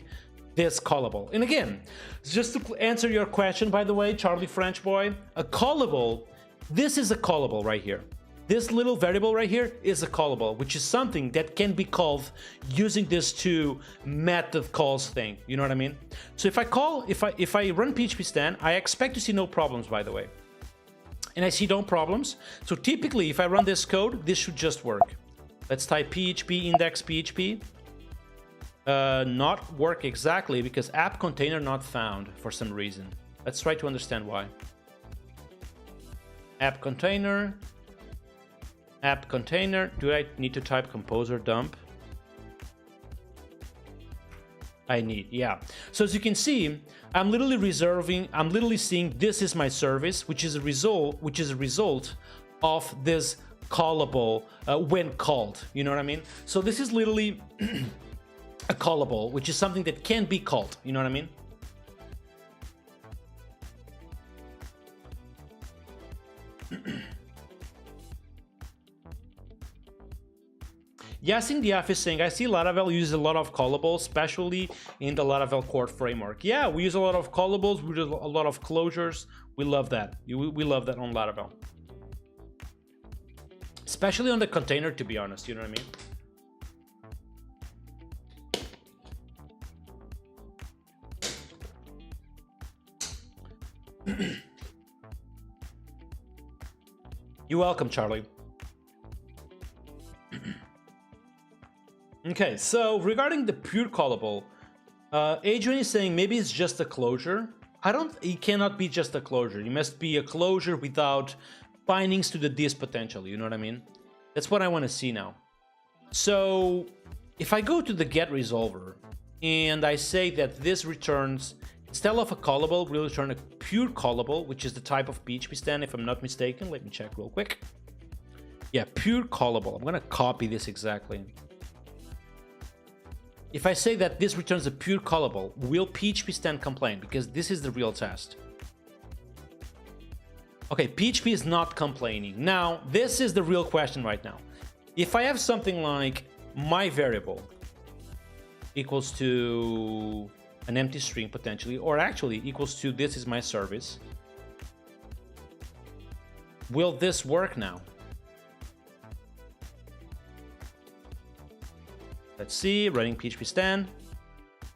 this callable. And again, just to answer your question, by the way, Charlie French boy, a callable, this is a callable right here. This little variable right here is a callable, which is something that can be called using this two method calls thing. You know what I mean? So if I run PHPStan, I expect to see no problems, by the way. And I see no problems. So typically, if I run this code, this should just work. Let's type PHP index PHP. Not work exactly because app container not found for some reason. Let's try to understand why. App container. App container. Do I need to type composer dump? I need, yeah. So as you can see, I'm literally seeing this is my service, which is a result of this callable when called. You know what I mean? So this is literally a callable, which is something that can be called. You know what I mean? Yes, in the office saying, I see Laravel uses a lot of callables, especially in the Laravel core framework. Yeah, we use a lot of callables, we use a lot of closures. We love that. We love that on Laravel. Especially on the container, to be honest, you know what I mean? You're welcome, Charlie. Okay, so regarding the pure callable, Adrian is saying maybe it's just a closure. It cannot be just a closure. It must be a closure without bindings to the disk potential, you know what I mean? That's what I want to see now. So if I go to the get resolver and I say that this returns, instead of a callable, we'll return a pure callable, which is the type of PHPStan, if I'm not mistaken. Let me check real quick. Yeah, pure callable. I'm going to copy this exactly. If I say that this returns a pure callable, will PHPStan complain? Because this is the real test. Okay, PHP is not complaining. Now, this is the real question right now. If I have something like my variable equals to an empty string potentially, or actually equals to this is my service, will this work now? Let's see, running PHPStan.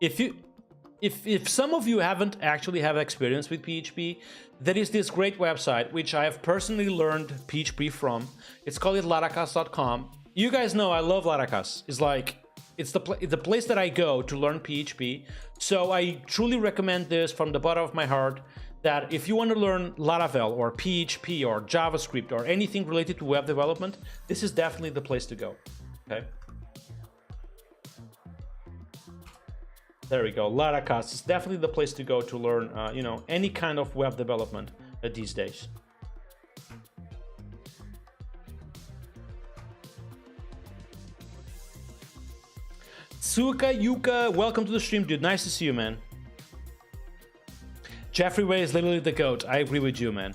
if you if some of you haven't actually have experience with PHP, there is this great website which I have personally learned PHP from. It's called laracas.com. You guys know I love Laracas. It's like it's the place that I go to learn PHP. So I truly recommend this from the bottom of my heart, that if you want to learn Laravel or PHP or JavaScript or anything related to web development, this is definitely the place to go. Okay. There we go. Laracas is definitely the place to go to learn, you know, any kind of web development these days. Suka Yuka, welcome to the stream, dude. Nice to see you, man. Jeffrey Way is literally the GOAT. I agree with you, man.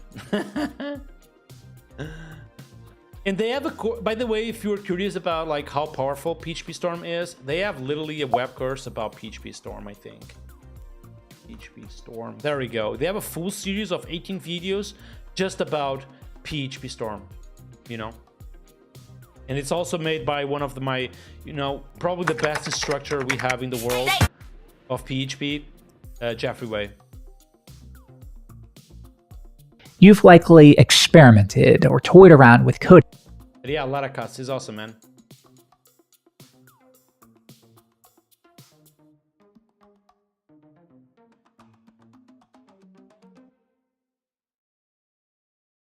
And they have a, by the way, if you're curious about like how powerful PHPStorm is, they have literally a web course about PHPStorm, I think. PHPStorm, there we go. They have a full series of 18 videos just about PHPStorm, you know. And it's also made by one of my, you know, probably the best instructor we have in the world of PHP, Jeffrey Way. You've likely experimented or toyed around with code. Yeah, Laracas is awesome, man.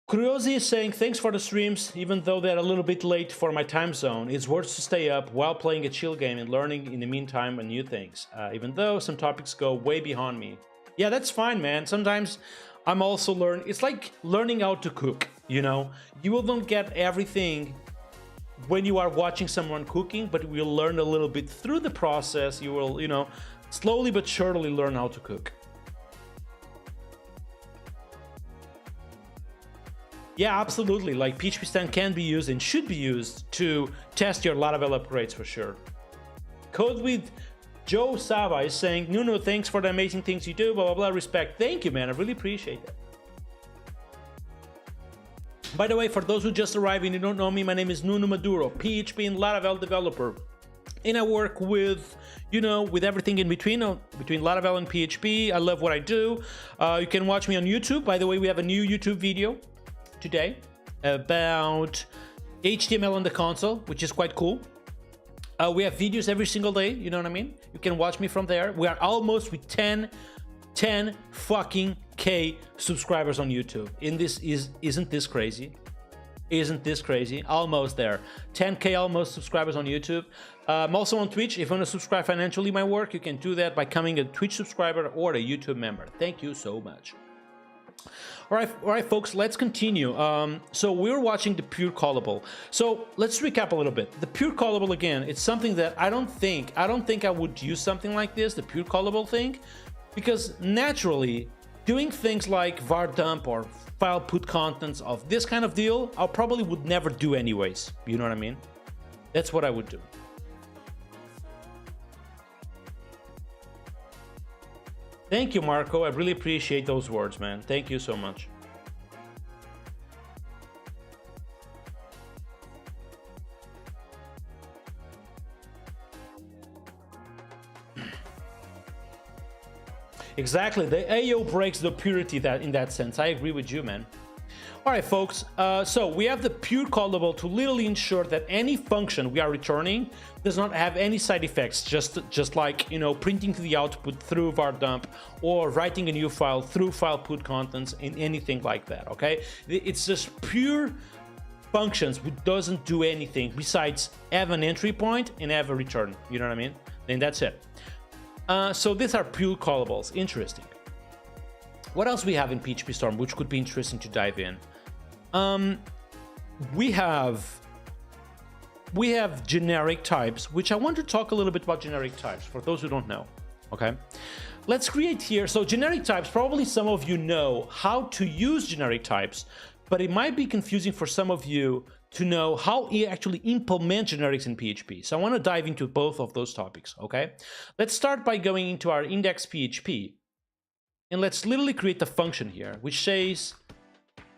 Kuriosi is saying, thanks for the streams, even though they're a little bit late for my time zone. It's worth to stay up while playing a chill game and learning in the meantime and new things, even though some topics go way beyond me. Yeah, that's fine, man. Sometimes I'm also learning. It's like learning how to cook, you know? You will not get everything when you are watching someone cooking, but you'll learn a little bit through the process. You will, you know, slowly but surely learn how to cook. Yeah, absolutely. Like PHPStan can be used and should be used to test your Laravel upgrades for sure. Code with Joe Sava is saying, Nuno, thanks for the amazing things you do, blah, blah, blah, respect. Thank you, man. I really appreciate that. By the way, for those who just arrived and you don't know me, my name is Nuno Maduro, PHP and Laravel developer. And I work with, you know, with everything in between, between Laravel and PHP. I love what I do. You can watch me on YouTube. By the way, we have a new YouTube video today about HTML on the console, which is quite cool. We have videos every single day, you know what I mean? You can watch me from there. We are almost with 10 fucking K subscribers on YouTube. Isn't this crazy? Isn't this crazy? Almost there. 10K almost subscribers on YouTube. I'm also on Twitch. If you want to subscribe financially my work, you can do that by becoming a Twitch subscriber or a YouTube member. Thank you so much. All right, folks, let's continue. So we're watching the pure callable. So let's recap a little bit. The pure callable, again, it's something that I don't think I would use something like this, the pure callable thing, because naturally doing things like var dump or file put contents of this kind of deal, I probably would never do anyways. You know what I mean? That's what I would do. Thank you, Marco. I really appreciate those words, man. Thank you so much. Exactly. The AO breaks the purity in that sense. I agree with you, man. All right, folks. So we have the pure callable to literally ensure that any function we are returning does not have any side effects, just like, you know, printing to the output through var dump or writing a new file through file put contents and anything like that. Okay, it's just pure functions which doesn't do anything besides have an entry point and have a return. You know what I mean? Then that's it. So these are pure callables. Interesting. What else we have in PHPStorm which could be interesting to dive in? We have generic types, which I want to talk a little bit about generic types for those who don't know. Okay, let's create here. So generic types, probably some of you know how to use generic types, but it might be confusing for some of you to know how you actually implement generics in PHP. So I want to dive into both of those topics. Okay, let's start by going into our index PHP. And let's literally create a function here, which says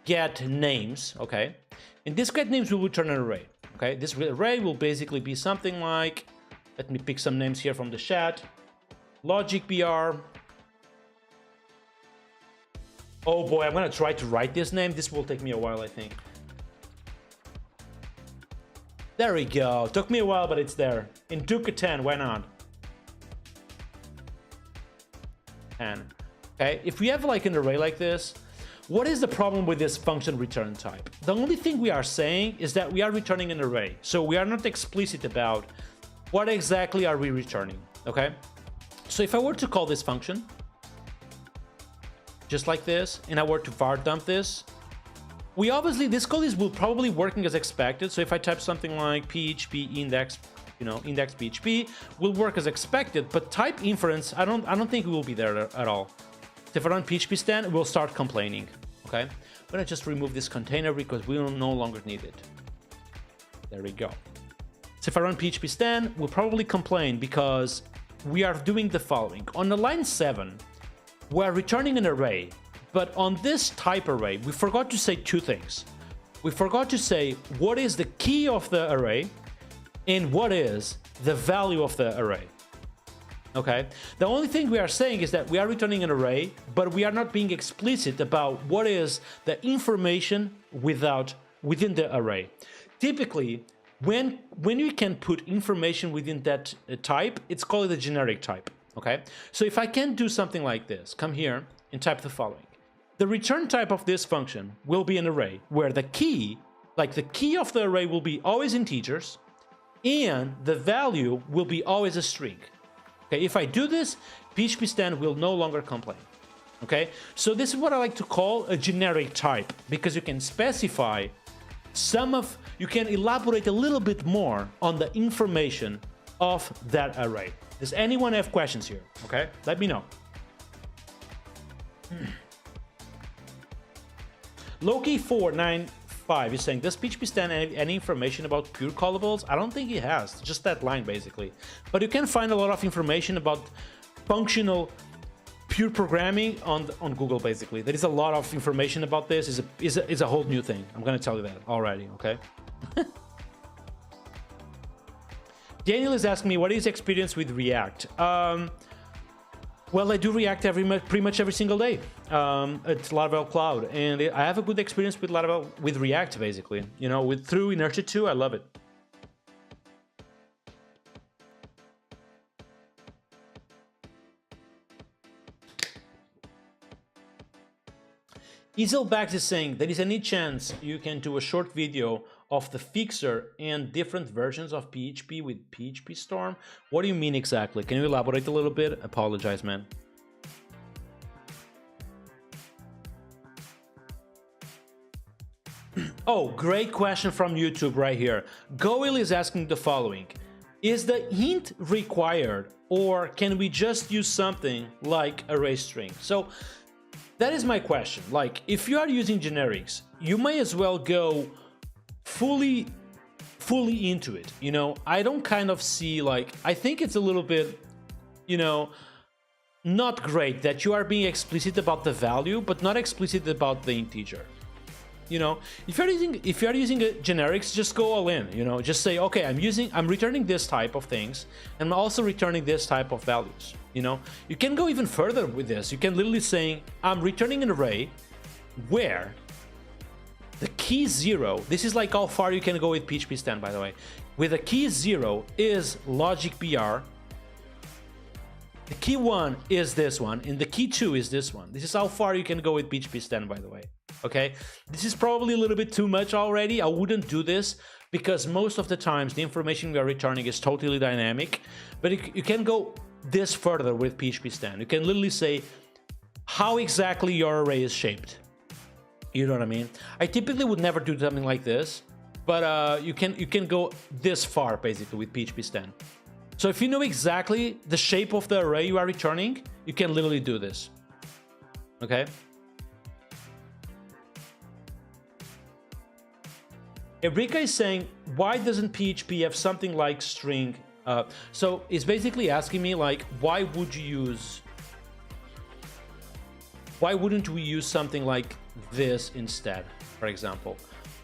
get names, okay? And this get names will return an array, okay? This array will basically be something like, let me pick some names here from the chat, logic br, Oh boy, I'm gonna try to write this name. This will take me a while, I think. There we go. Took me a while, but it's there. In Duke 10, why not? 10. Okay, if we have like an array like this, what is the problem with this function return type? The only thing we are saying is that we are returning an array. So we are not explicit about what exactly are we returning, okay? So if I were to call this function, just like this, and I were to var dump this, we obviously, this code will probably working as expected. So if I type something like PHP index, you know, index PHP, will work as expected, but type inference, I don't think it will be there at all. So if I run PHPStan, we'll start complaining, okay? I'm gonna just remove this container because we will no longer need it. There we go. So if I run PHPStan, we'll probably complain because we are doing the following. On the line 7, we're returning an array, but on this type array, we forgot to say two things. We forgot to say what is the key of the array and what is the value of the array. Okay, the only thing we are saying is that we are returning an array, but we are not being explicit about what is the information within the array. Typically, when you can put information within that type, it's called a generic type. Okay, so if I can do something like this, come here and type the following. The return type of this function will be an array where the key, like the key of the array, will be always integers, and the value will be always a string. Okay, if I do this, PHPStan will no longer complain. Okay, so this is what I like to call a generic type, because you can specify you can elaborate a little bit more on the information of that array. Does anyone have questions here? Okay, let me know. Loki495 is saying, does PHPStan have any information about pure callables? I don't think it has, just that line basically. But you can find a lot of information about functional pure programming on Google basically. There is a lot of information about this. Is a whole new thing. I'm gonna tell you that already, okay? Daniel is asking me, what is experience with React? Well, I do React pretty much every single day at Laravel Cloud, and I have a good experience with Laravel, with React, basically. You know, through Inertia 2, I love it. Easelbags is saying, there is any chance you can do a short video of the fixer and different versions of PHP with PHP Storm? What do you mean exactly? Can you elaborate a little bit? Apologize, man. Oh, great question from YouTube right here. Goil is asking the following. Is the hint required, or can we just use something like array string? So that is my question. Like, if you are using generics, you may as well go fully into it. You know, I don't kind of see, like, I think it's a little bit, you know, not great that you are being explicit about the value, but not explicit about the integer. You know, if you're using generics, just go all in. You know, just say, okay, I'm returning this type of things, and I'm also returning this type of values. You know, you can go even further with this. You can literally say, I'm returning an array where the key 0, this is like how far you can go with PHPStan, by the way. With the key 0 is logic BR, the key 1 is this one, and the key 2 is this one. This is how far you can go with PHPStan, by the way. Okay, this is probably a little bit too much already. I wouldn't do this because most of the times the information we are returning is totally dynamic, but you can go this further with PHPStan. You can literally say how exactly your array is shaped. You know what I mean? I typically would never do something like this, but you can go this far basically with PHPStan. So if you know exactly the shape of the array you are returning, you can literally do this. Okay? Eureka is saying, why doesn't PHP have something like string? So it's basically asking me, like, why wouldn't we use something like this instead, for example?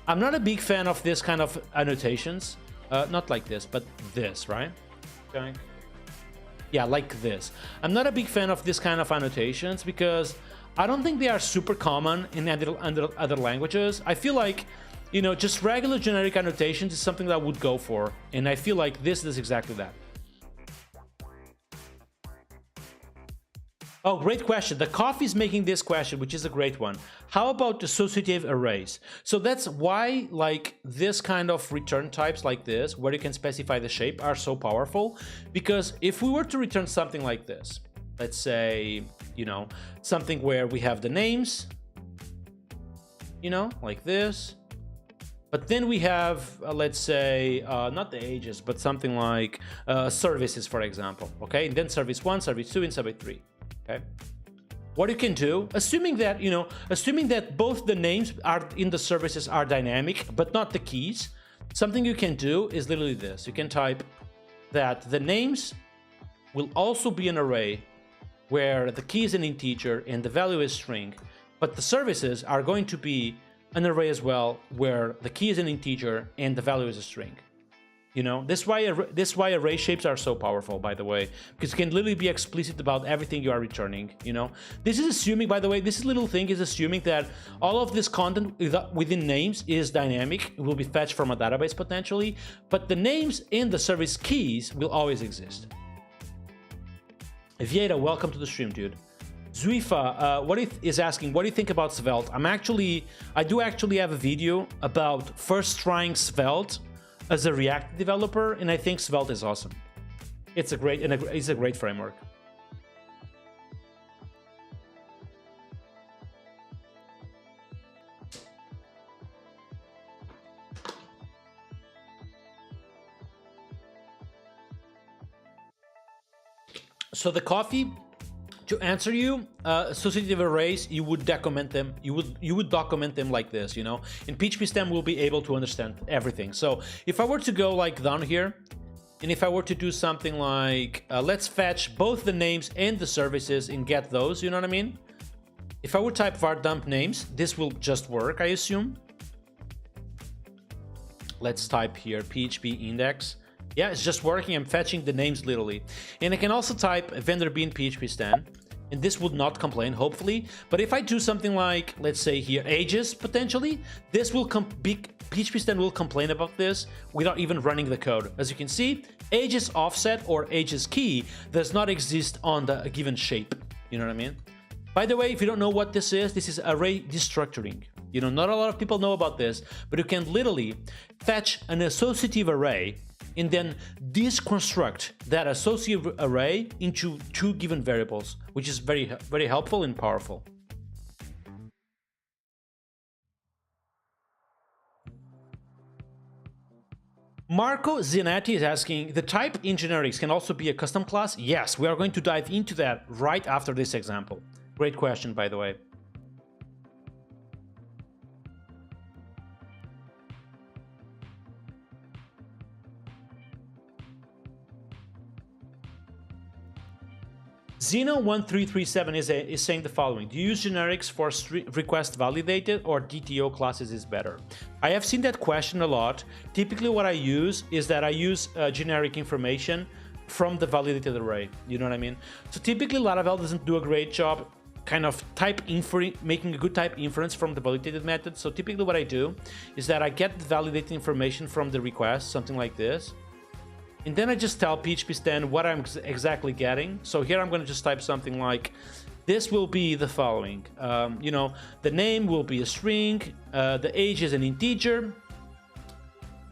I'm not a big fan of this kind of annotations. Not like this, but this, right? Okay. Yeah, like this. I'm not a big fan of this kind of annotations because I don't think they are super common in other languages. I feel like, you know, just regular generic annotations is something that I would go for, and I feel like this is exactly that. Oh, great question. The coffee is making this question, which is a great one. How about associative arrays? So that's why, like, this kind of return types like this, where you can specify the shape, are so powerful. Because if we were to return something like this, let's say, you know, something where we have the names, you know, like this. But then we have, let's say, not the ages, but something like services, for example. Okay, and then service 1, service 2, and service 3. Okay. What you can do, assuming that, you know, assuming that both the names are in the services are dynamic, but not the keys, something you can do is literally this. You can type that the names will also be an array where the key is an integer and the value is string, but the services are going to be an array as well where the key is an integer and the value is a string. You know, this is why array shapes are so powerful, by the way, because you can literally be explicit about everything you are returning. You know, this is assuming, by the way, this little thing is assuming that all of this content within names is dynamic. It will be fetched from a database potentially, but the names and the service keys will always exist. Vieta, welcome to the stream, dude. Zuifa, is asking, what do you think about Svelte? I do actually have a video about first trying Svelte as a React developer, and I think Svelte is awesome. It's a great framework. So the coffee, to answer you, associative arrays, you would document them. You would document them like this, you know. And PHPStan will be able to understand everything. So if I were to go like down here, and if I were to do something like, let's fetch both the names and the services and get those, you know what I mean? If I would type var dump names, this will just work, I assume. Let's type here PHP index. Yeah, it's just working. I'm fetching the names literally. And I can also type vendor bin PHPStan, and this would not complain, hopefully. But if I do something like, let's say here, ages, potentially, this will PHPStan will complain about this without even running the code. As you can see, ages offset or ages key does not exist on the given shape. You know what I mean? By the way, if you don't know what this is array destructuring. You know, not a lot of people know about this, but you can literally fetch an associative array and then deconstruct that associative array into two given variables, which is very, very helpful and powerful. Marco Zinetti is asking, the type in generics can also be a custom class? Yes, we are going to dive into that right after this example. Great question, by the way. Zeno1337 is saying the following: do you use generics for request validated or DTO classes is better? I have seen that question a lot. Typically what I use is that I use generic information from the validated array. You know what I mean? So typically Laravel doesn't do a great job kind of making a good type inference from the validated method. So typically what I do is that I get the validated information from the request, something like this. And then I just tell PHPStan what I'm exactly getting. So here I'm going to just type something like, this will be the following. You know, the name will be a string, the age is an integer.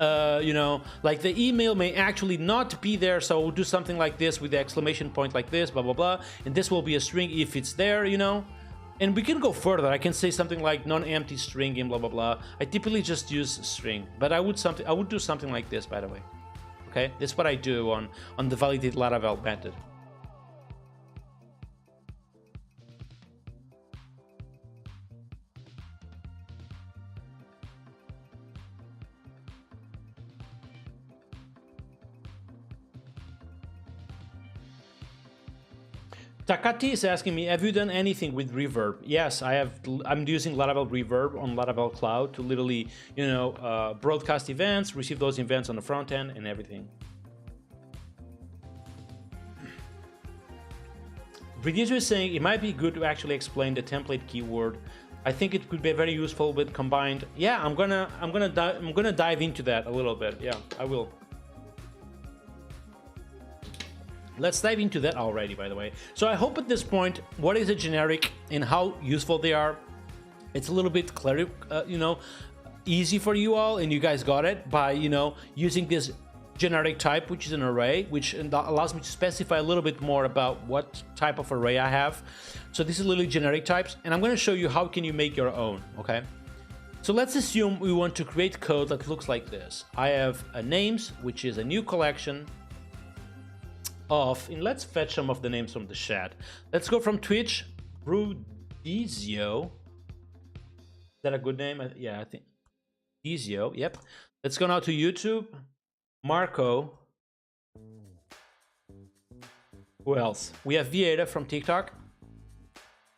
You know, like the email may actually not be there, so we'll do something like this with the exclamation point like this, blah, blah, blah. And this will be a string if it's there, you know. And we can go further. I can say something like non-empty string and blah, blah, blah. I typically just use string, but I would do something like this, by the way. Okay, this is what I do on the validated Laravel method. Takati is asking me, have you done anything with reverb? Yes, I have. I'm using Laravel Reverb on Laravel Cloud to literally, you know, broadcast events, receive those events on the front end and everything. Reducer is saying it might be good to actually explain the template keyword. I think it could be very useful with combined. Yeah, I'm gonna dive into that a little bit. Yeah, I will. Let's dive into that already, by the way. So I hope at this point, what is a generic and how useful they are, it's a little bit clear, easy for you all, and you guys got it by, using this generic type, which is an array, which allows me to specify a little bit more about what type of array I have. So this is literally generic types, and I'm going to show you how can you make your own, okay? So let's assume we want to create code that looks like this. I have a names, which is a new collection of, and let's fetch some of the names from the chat. Let's go from Twitch, Rudizio. Is that a good name? Yeah, I think Rudizio, yep. Let's go now to YouTube. Marco. Who else? We have Vieta from TikTok.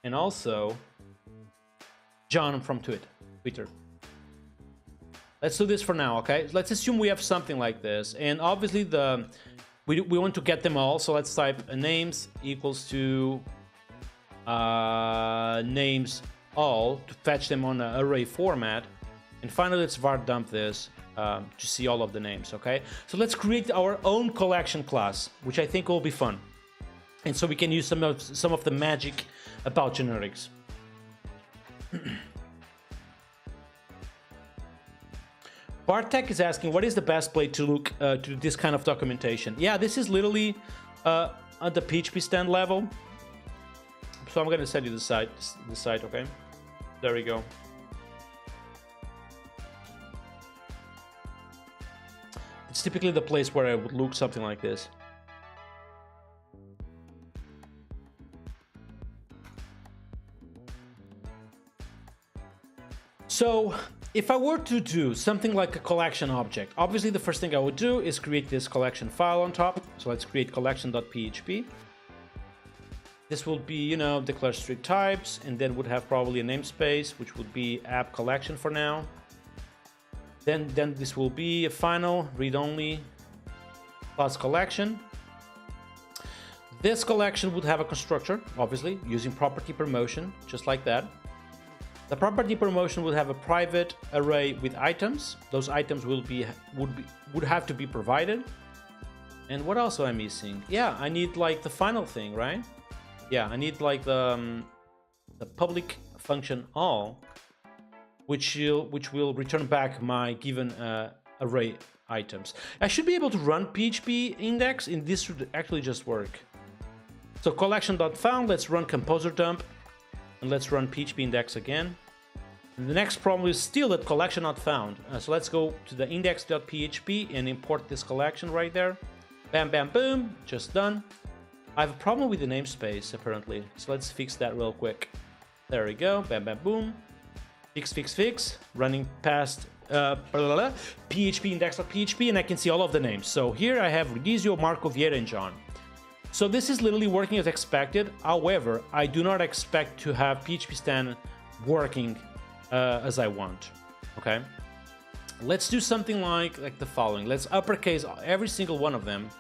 And also John from Twitter. Let's do this for now, okay? Let's assume we have something like this. And obviously we want to get them all. So let's type names equals to names all to fetch them on an array format. And finally, let's var dump this to see all of the names, okay? So let's create our own collection class, which I think will be fun. And so we can use some of the magic about generics. Bartek is asking, what is the best place to look to this kind of documentation? Yeah, this is literally at the PHPStan level. So I'm going to send you the site, okay? There we go. It's typically the place where I would look something like this. So if I were to do something like a collection object, obviously the first thing I would do is create this collection file on top. So let's create collection.php. This will be, declare strict types, and then would have probably a namespace, which would be app collection for now. Then this will be a final read-only class collection. This collection would have a constructor, obviously, using property promotion, just like that. The property promotion would have a private array with items. Those items would have to be provided. And what else am I missing? Yeah, I need like the final thing, right? Yeah, I need like the public function all, which will return back my given array items. I should be able to run PHP index, and this should actually just work. So collection.found, let's run composer dump, and let's run PHP index again. And the next problem is still that collection not found. So let's go to the index.php and import this collection right there. Bam, bam, boom, just done. I have a problem with the namespace apparently, so let's fix that real quick. There we go, bam, bam, boom. Fix, running past PHP index.php, and I can see all of the names. So here I have Rudizio, Marco, Vieta, and John. So this is literally working as expected. However, I do not expect to have PHPStan working as I want. Okay, let's do something like the following. Let's uppercase every single one of them,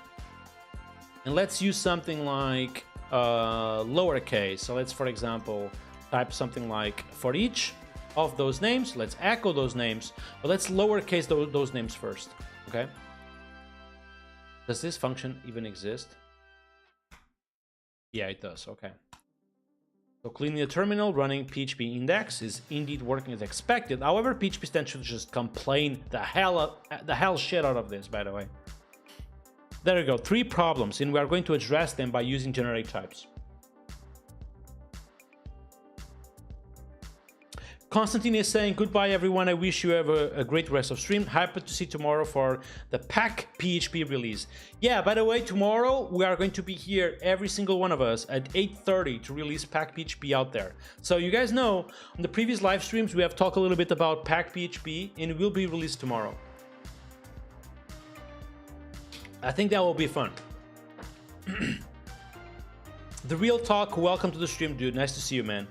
and let's use something like lowercase. So let's, for example, type something like for each of those names, let's echo those names, but let's lowercase those names first. Okay, does this function even exist? Yeah, it does. Okay, so cleaning the terminal, running PHP index is indeed working as expected. However, PHPStan should just complain the hell shit out of this, by the way. There we go, 3 problems, and we are going to address them by using generic types. Constantine is saying, goodbye everyone, I wish you have a great rest of stream. Happy to see you tomorrow for the Pack PHP release. Yeah, by the way, tomorrow we are going to be here, every single one of us, at 8:30 to release Pack PHP out there. So you guys know, on the previous live streams we have talked a little bit about Pack PHP, and it will be released tomorrow. I think that will be fun. The Real Talk, welcome to the stream, dude. Nice to see you, man.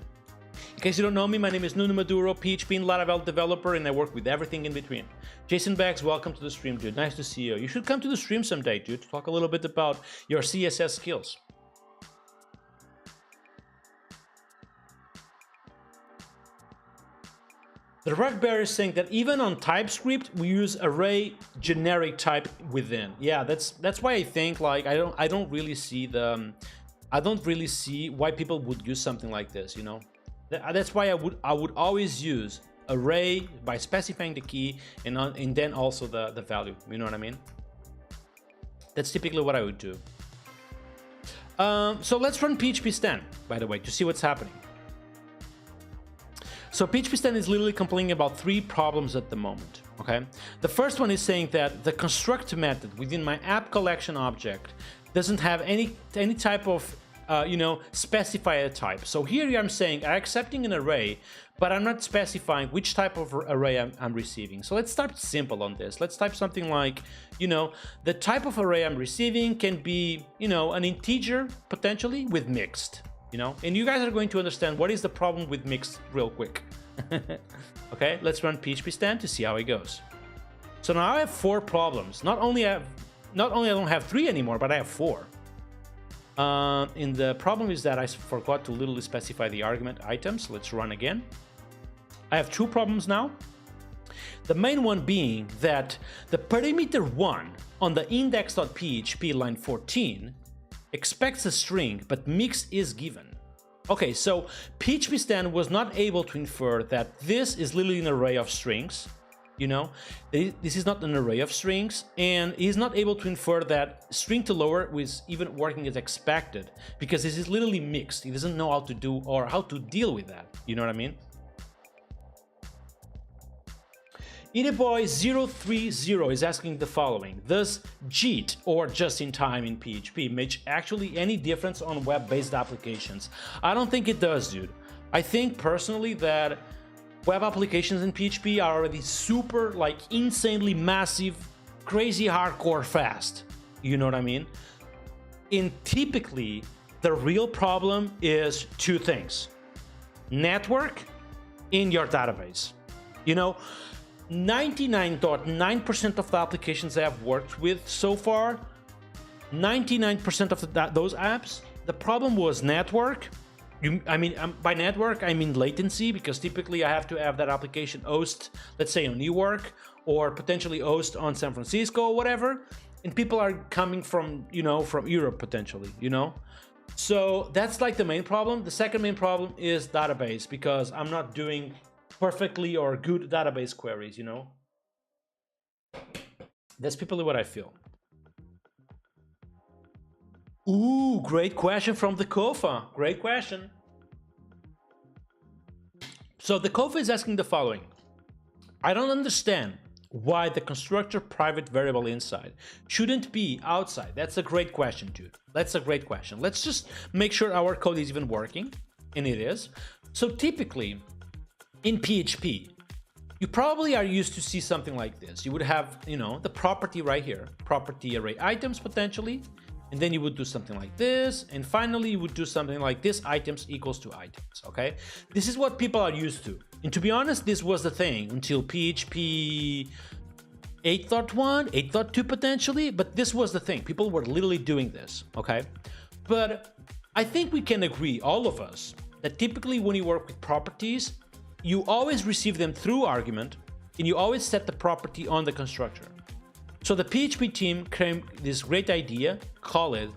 In case you don't know me, my name is Nuno Maduro, PHP and Laravel developer, and I work with everything in between. Jason Bags, welcome to the stream, dude. Nice to see you. You should come to the stream someday, dude, to talk a little bit about your CSS skills. The Rug Bear is saying that even on TypeScript we use array generic type within. Yeah, that's why I think like I don't really see why people would use something like this, you know. That's why I would always use array by specifying the key and then also the value, you know what I mean. That's typically what I would do. So let's run PHPStan, by the way, to see what's happening. So PHPStan is literally complaining about 3 problems at the moment, okay? The first one is saying that the construct method within my app collection object doesn't have any type of, you know, specified type. So here I'm saying I'm accepting an array, but I'm not specifying which type of array I'm receiving. So let's start simple on this. Let's type something like, you know, the type of array I'm receiving can be, you know, an integer potentially with mixed. You know, and you guys are going to understand what is the problem with mixed real quick. Okay, let's run PHPStan to see how it goes. So now I have 4 problems. Not only I don't have 3 anymore, but I have 4. And the problem is that I forgot to literally specify the argument items. Let's run again. I have 2 problems now. The main one being that the parameter 1 on the index.php line 14 expects a string, but mix is given. Okay, so PHPStan was not able to infer that this is literally an array of strings, you know. This is not an array of strings, and he's not able to infer that string to lower was even working as expected, because this is literally mixed. He doesn't know how to do or how to deal with that, you know what I mean? Eaterboy030 is asking the following: does JIT, or just in time in PHP, make actually any difference on web-based applications? I don't think it does, dude. I think personally that web applications in PHP are already super, like, insanely massive, crazy hardcore fast. You know what I mean? And typically, the real problem is 2 things: network in your database. You know, 99.9% of the applications I have worked with so far, 99% of those apps, the problem was network. By network, I mean latency, because typically I have to have that application host, let's say on Newark, or potentially host on San Francisco or whatever, and people are coming from, you know, from Europe potentially, you know. So that's like the main problem. The second main problem is database, because I'm not doing perfectly or good database queries, you know. That's typically what I feel. Ooh, great question from the Kofa. Great question. So the Kofa is asking the following: I don't understand why the constructor private variable inside shouldn't be outside. That's a great question, dude. That's a great question. Let's just make sure our code is even working, and it is. So typically in PHP, you probably are used to see something like this. You would have, you know, the property right here, property array items potentially, and then you would do something like this, and finally you would do something like this, items equals to items, okay? This is what people are used to. And to be honest, this was the thing until PHP 8.1, 8.2 potentially, but this was the thing. People were literally doing this, okay? But I think we can agree, all of us, that typically when you work with properties, you always receive them through argument, and you always set the property on the constructor. So the PHP team came this great idea, call it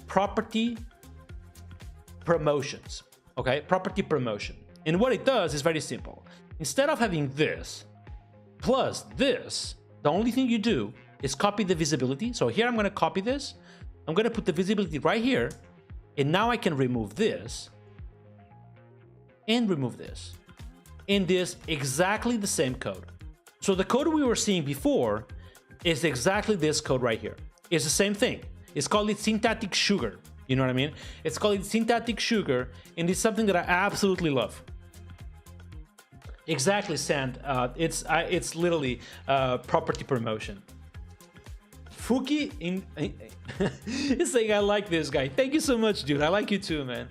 property promotions, okay? Property promotion. And what it does is very simple. Instead of having this plus this, the only thing you do is copy the visibility. So here I'm going to copy this. I'm going to put the visibility right here, and now I can remove this and remove this. In this exactly the same code. So the code we were seeing before is exactly this code right here. It's the same thing. It's called it syntactic sugar. You know what I mean? It's called it syntactic sugar, and it's something that I absolutely love. Exactly, Sand. It's literally property promotion. Fuki is saying I like this guy. Thank you so much, dude. I like you too, man.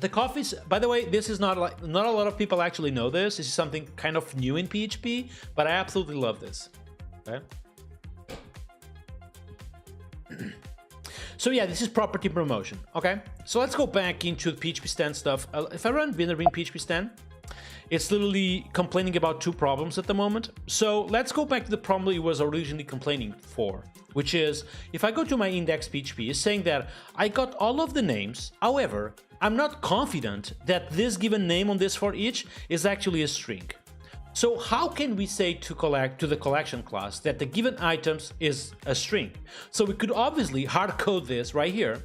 The coffees, by the way, this is not a lot of people actually know this. This is something kind of new in PHP, but I absolutely love this. Okay. So yeah, this is property promotion. Okay, so let's go back into the PHPStan stuff. If I run PHPStan, it's literally complaining about two problems at the moment. So let's go back to the problem it was originally complaining for, which is if I go to my index PHP, it's saying that I got all of the names. However, I'm not confident that this given name on this for each is actually a string. So how can we say to the collection class that the given items is a string? So we could obviously hard code this right here.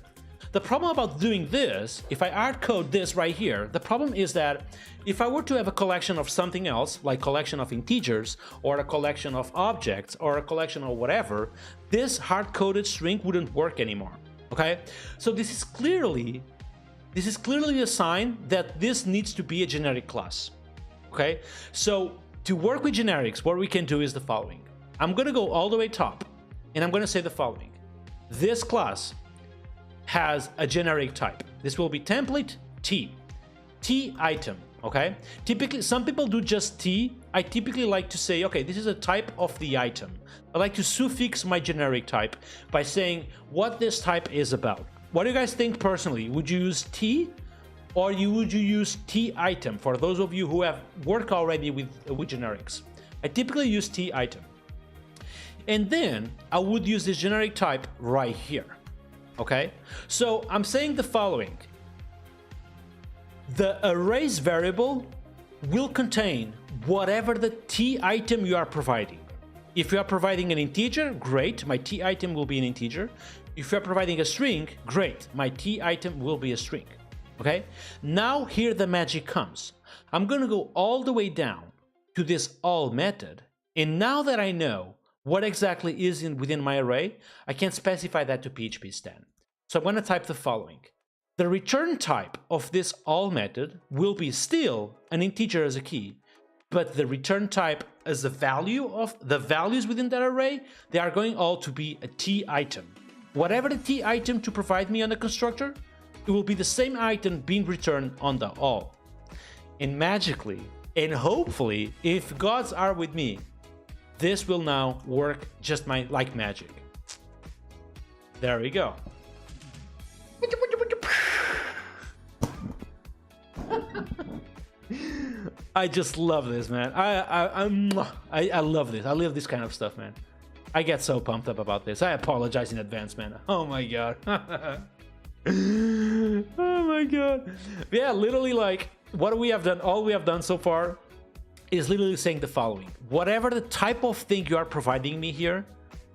The problem about doing this, if I hard code this right here, the problem is that if I were to have a collection of something else, like collection of integers, or a collection of objects, or a collection of whatever, this hard-coded string wouldn't work anymore, okay? So this is clearly a sign that this needs to be a generic class, okay? So to work with generics, what we can do is the following. I'm gonna go all the way top, and I'm gonna say the following. This class has a generic type. This will be template T item, okay? Typically, some people do just T. I typically like to say, okay, this is a type of the item. I like to suffix my generic type by saying what this type is about. What do you guys think personally? Would you use T or would you use T item for those of you who have worked already with generics? I typically use T item. And then I would use this generic type right here. Okay, so I'm saying the following. The arrays variable will contain whatever the T item you are providing. If you are providing an integer, great, my T item will be an integer. If you are providing a string, great, my T item will be a string. Okay, now here the magic comes. I'm gonna go all the way down to this all method, and now that I know what exactly is within my array, I can specify that to PHPStan. So I'm going to type the following. The return type of this all method will be still an integer as a key, but the return type as the value of the values within that array, they are going all to be a T item. Whatever the T item to provide me on the constructor, it will be the same item being returned on the all. And magically, and hopefully, if gods are with me, this will now work just like magic. There we go. I just love this, man. I love this. I love this kind of stuff, man. I get so pumped up about this. I apologize in advance, man. Oh my god. Oh my god. Yeah, literally, like, what we have done, all we have done so far is literally saying the following. Whatever the type of thing you are providing me here,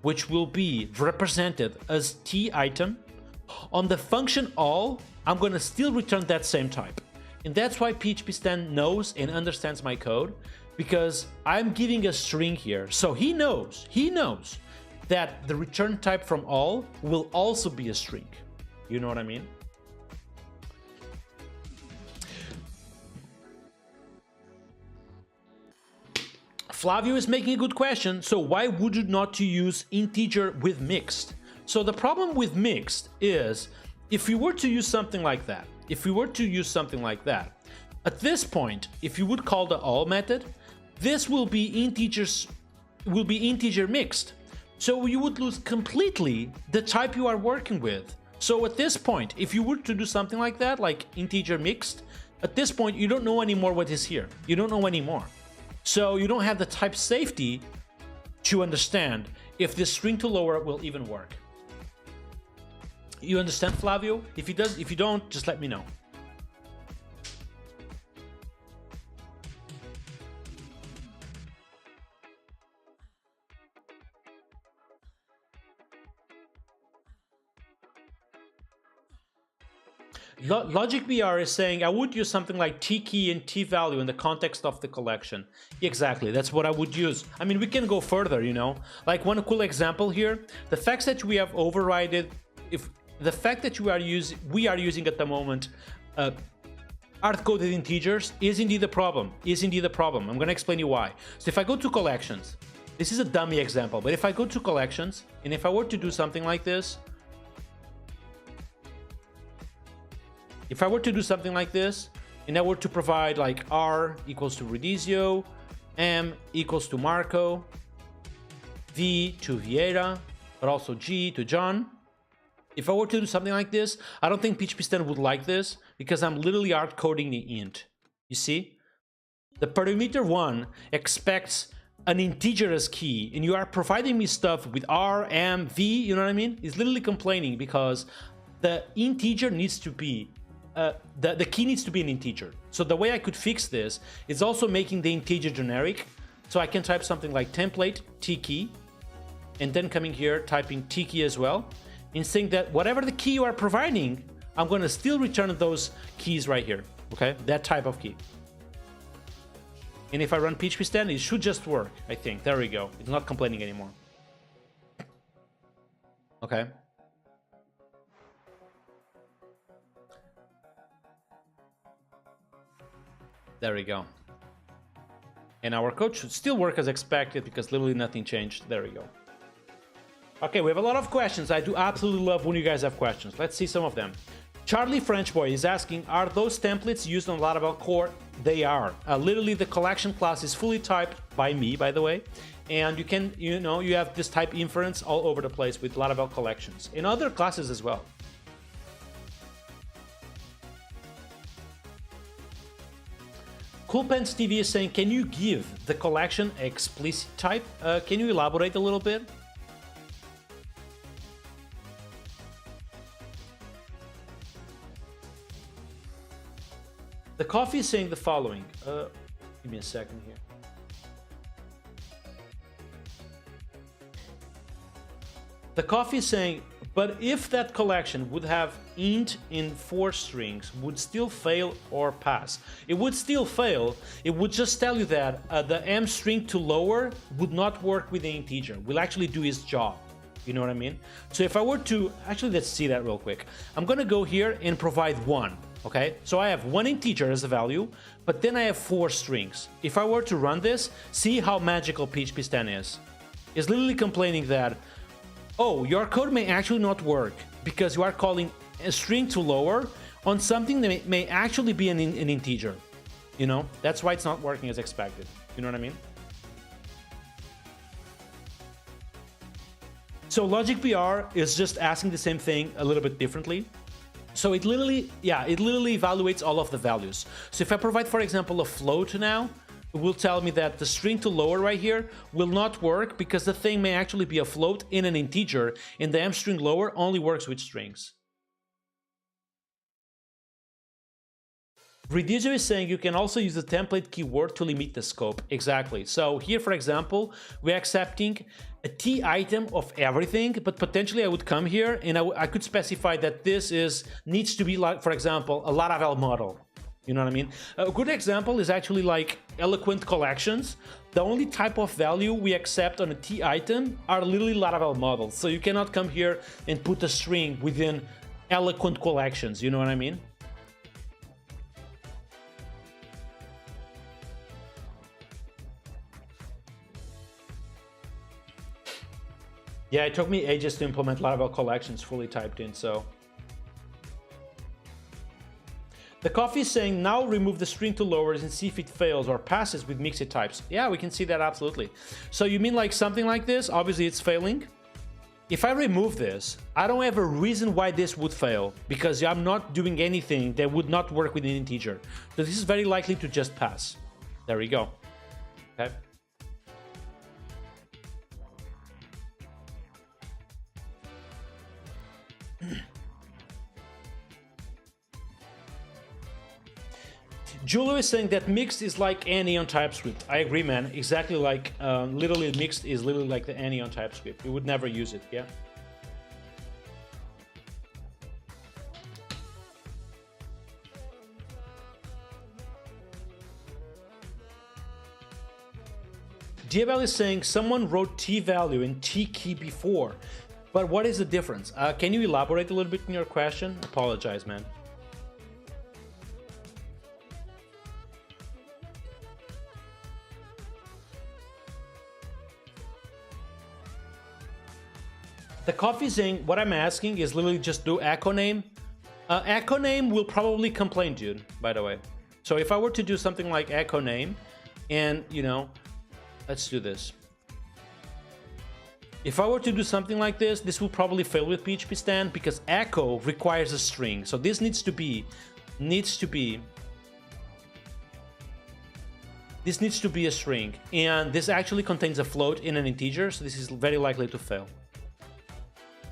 which will be represented as T item, on the function all, I'm going to still return that same type. And that's why PHPStan knows and understands my code, because I'm giving a string here. So he knows that the return type from all will also be a string. You know what I mean? Flavio is making a good question. So why would you not use integer with mixed? So the problem with mixed is if you were to use something like that, at this point, if you would call the all method, this will be integer mixed. So you would lose completely the type you are working with. So at this point, if you were to do something like that, like integer mixed, at this point, you don't know anymore what is here. You don't know anymore. So you don't have the type safety to understand if this string to lower will even work. You understand, Flavio? If you don't, just let me know. Logic BR is saying I would use something like T key and T value in the context of the collection. Exactly, that's what I would use. I mean, we can go further, you know. Like one cool example here, the fact that we have overridden, the fact that we are using at the moment hard-coded integers is indeed a problem. I'm going to explain you why. So if I go to collections, this is a dummy example, but if I go to collections and if I were to do something like this, and I were to provide like R equals to Redizio, M equals to Marco, V to Vieira, but also G to John, If I were to do something like this, I don't think PHPStan would like this because I'm literally hard coding the int. You see? The parameter 1 expects an integer as key, and you are providing me stuff with R, M, V, you know what I mean? It's literally complaining because the integer needs to be, the key needs to be an integer. So the way I could fix this is also making the integer generic. So I can type something like template T key, and then coming here, typing T key as well, and saying that whatever the key you are providing, I'm going to still return those keys right here, okay? That type of key. And if I run PHPStan, it should just work, I think. There we go. It's not complaining anymore. Okay. There we go. And our code should still work as expected because literally nothing changed. There we go. Okay, we have a lot of questions. I do absolutely love when you guys have questions. Let's see some of them. Charlie French Boy is asking, are those templates used on Laravel core? They are. Literally, the collection class is fully typed by me, by the way. And you can, you have this type inference all over the place with Laravel collections. In other classes as well. Coolpants TV is saying, can you give the collection explicit type? Can you elaborate a little bit? The coffee is saying the following. Give me a second here. The coffee is saying, but if that collection would have int in 4 strings, would still fail or pass? It would still fail. It would just tell you that the m string to lower would not work with the integer. Will actually do its job. You know what I mean? So if I were to, actually let's see that real quick. I'm gonna go here and provide 1. Okay, so I have 1 integer as a value, but then I have 4 strings. If I were to run this, see how magical PHPStan is. It's literally complaining that, oh, your code may actually not work because you are calling a string to lower on something that may actually be an integer. You know, that's why it's not working as expected. You know what I mean? So Logic BR is just asking the same thing a little bit differently. So it literally, it literally evaluates all of the values. So if I provide, for example, a float now, it will tell me that the string to lower right here will not work because the thing may actually be a float in an integer, and the m string lower only works with strings. Reducer is saying you can also use the template keyword to limit the scope. Exactly. So here, for example, we're accepting a T item of everything, but potentially I would come here and I could specify that this needs to be like, for example, a Laravel model. You know what I mean? A good example is actually like eloquent collections. The only type of value we accept on a T item are literally Laravel models. So you cannot come here and put a string within eloquent collections. You know what I mean? Yeah, it took me ages to implement Laravel collections fully typed in, so. The coffee is saying, now remove the string to lowers and see if it fails or passes with mixed types. Yeah, we can see that absolutely. So you mean like something like this? Obviously it's failing. If I remove this, I don't have a reason why this would fail because I'm not doing anything that would not work with an integer. So this is very likely to just pass. There we go. Okay. Julio is saying that mixed is like any on TypeScript. I agree, man. Exactly like, literally mixed is literally like the any on TypeScript. You would never use it, yeah? Diabel is saying someone wrote T value and T key before, but what is the difference? Can you elaborate a little bit in your question? Apologize, man. The coffee saying, what I'm asking is literally just do echo name. Echo name will probably complain, dude, by the way. So if I were to do something like echo name, and, you know, let's do this. If I were to do something like this, this will probably fail with PHPStan because echo requires a string. So this needs to be a string, and this actually contains a float in an integer, so this is very likely to fail.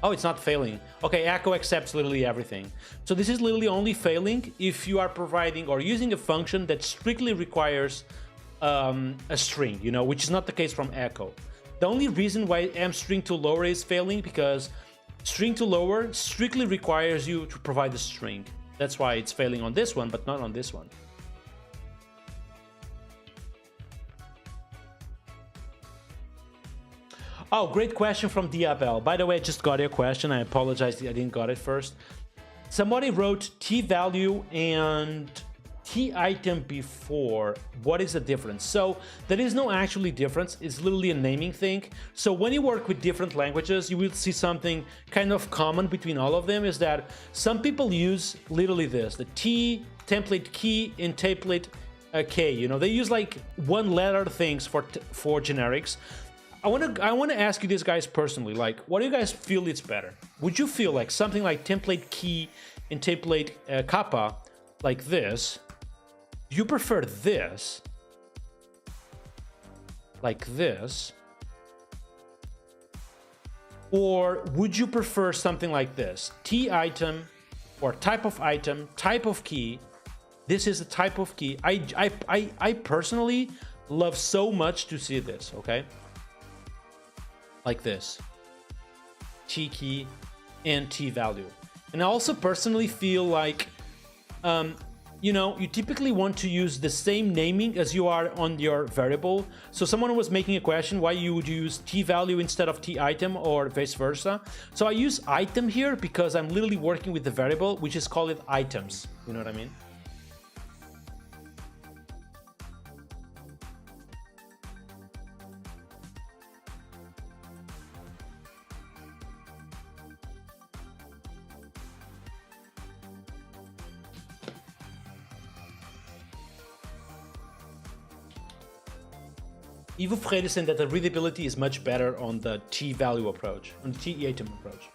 Oh, it's not failing. Okay, echo accepts literally everything. So this is literally only failing if you are providing or using a function that strictly requires a string, you know, which is not the case from echo. The only reason why mstring to lower is failing because string to lower strictly requires you to provide a string. That's why it's failing on this one, but not on this one. Oh, great question from Diabel. By the way, I just got your question. I apologize I didn't got it first. Somebody wrote t-value and t-item before. What is the difference? So there is no actually difference. It's literally a naming thing. So when you work with different languages, you will see something kind of common between all of them is that some people use literally this, the t, template key, and template k. You know, they use like one letter things for generics. I want to ask you this, guys, personally. Like, what do you guys feel it's better? Would you feel like something like template key and template kappa, like this? Do you prefer this, like this, or would you prefer something like this? T item or type of item, type of key. This is a type of key. I personally love so much to see this. Okay. Like this, T key and T value. And I also personally feel like, you know, you typically want to use the same naming as you are on your variable. So someone was making a question why you would use T value instead of T item or vice versa. So I use item here because I'm literally working with the variable, which is called items. You know what I mean? Ivo Freire is saying that the readability is much better on the t-value approach, on the t-item approach.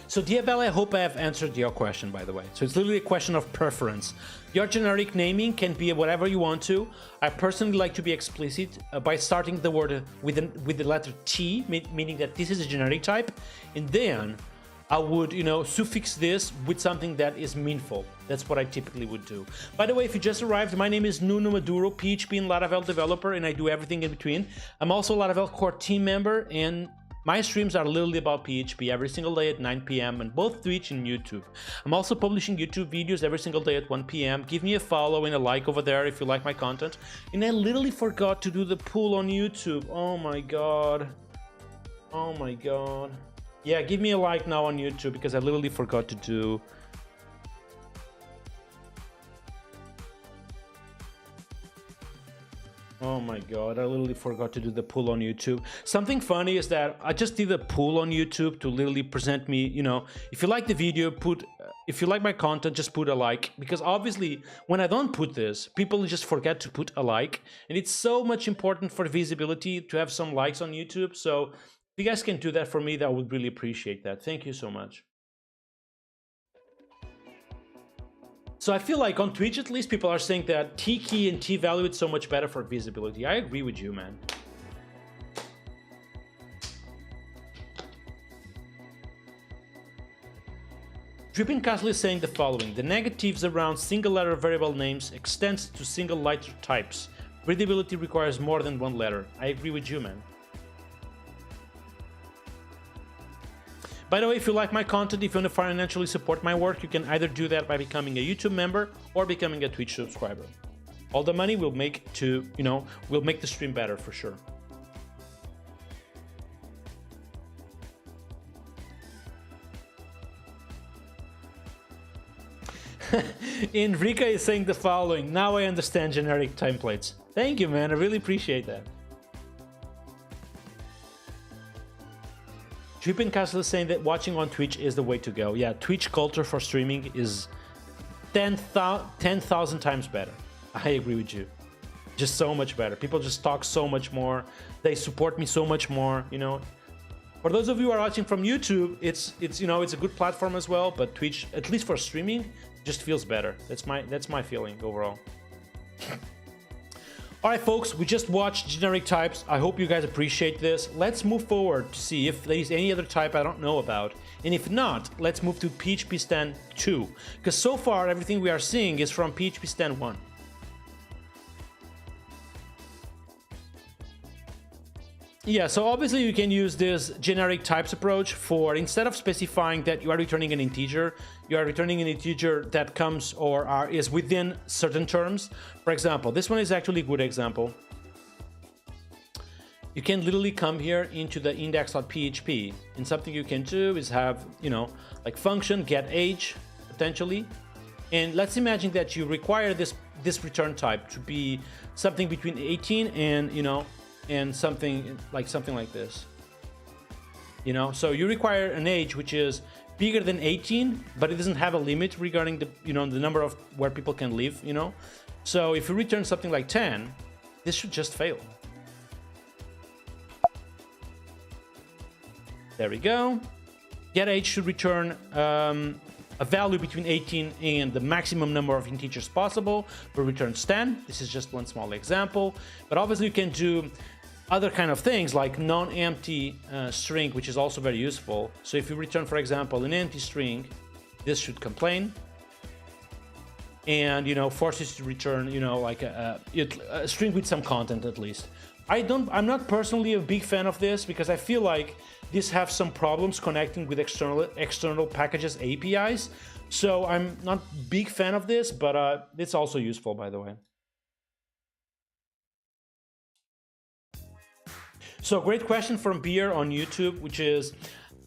So Diabel, I hope I have answered your question, by the way. So it's literally a question of preference. Your generic naming can be whatever you want to. I personally like to be explicit by starting the word with the letter T, meaning that this is a generic type, and then I would, you know, suffix this with something that is meaningful. That's what I typically would do. By the way, if you just arrived, my name is Nuno Maduro, PHP and Laravel developer, and I do everything in between. I'm also a Laravel core team member, and my streams are literally about PHP every single day at 9 p.m. on both Twitch and YouTube. I'm also publishing YouTube videos every single day at 1 p.m. Give me a follow and a like over there if you like my content. And I literally forgot to do the poll on YouTube. Oh my god. Oh my god. Yeah, give me a like now on YouTube because I literally forgot to do. Oh my god, I literally forgot to do the poll on YouTube. Something funny is that I just did a poll on YouTube to literally present me, you know, if you like the video, if you like my content, just put a like. Because obviously, when I don't put this, people just forget to put a like. And it's so much important for visibility to have some likes on YouTube. So if you guys can do that for me, that would really appreciate that. Thank you so much. So I feel like on Twitch, at least, people are saying that T key and T value is so much better for visibility. I agree with you, man. Dripping Castle is saying the following. The negatives around single letter variable names extends to single letter types. Readability requires more than one letter. I agree with you, man. By the way, if you like my content, if you want to financially support my work, you can either do that by becoming a YouTube member or becoming a Twitch subscriber. All the money will make to, you know, will make the stream better for sure. Enrica is saying the following. Now I understand generic templates. Thank you, man. I really appreciate that. Dripping Castle is saying that watching on Twitch is the way to go. Yeah, Twitch culture for streaming is 10,000 times better. I agree with you. Just so much better. People just talk so much more. They support me so much more, you know. For those of you who are watching from YouTube, it's you know, it's a good platform as well, but Twitch, at least for streaming, just feels better. That's my feeling overall. All right, folks, we just watched generic types. I hope you guys appreciate this. Let's move forward to see if there is any other type I don't know about. And if not, let's move to PHPStan 2. Because so far, everything we are seeing is from PHPStan 1. Yeah, so obviously you can use this generic types approach for, instead of specifying that you are returning an integer, you are returning an integer that comes or is within certain terms. For example, this one is actually a good example. You can literally come here into the index.php, and something you can do is have, you know, like function get age potentially. And let's imagine that you require this return type to be something between 18 and, you know, and something like this, you know. So you require an age which is bigger than 18, but it doesn't have a limit regarding the, you know, the number of where people can live, you know. So if you return something like 10, this should just fail. There we go. Get age should return a value between 18 and the maximum number of integers possible, but returns 10. This is just one small example, but obviously you can do other kind of things like non-empty string, which is also very useful. So if you return, for example, an empty string, this should complain, and, you know, forces to return, you know, like a string with some content at least. I'm not personally a big fan of this because I feel like this has some problems connecting with external packages APIs. So I'm not a big fan of this, but it's also useful, by the way. So great question from Beer on YouTube, which is,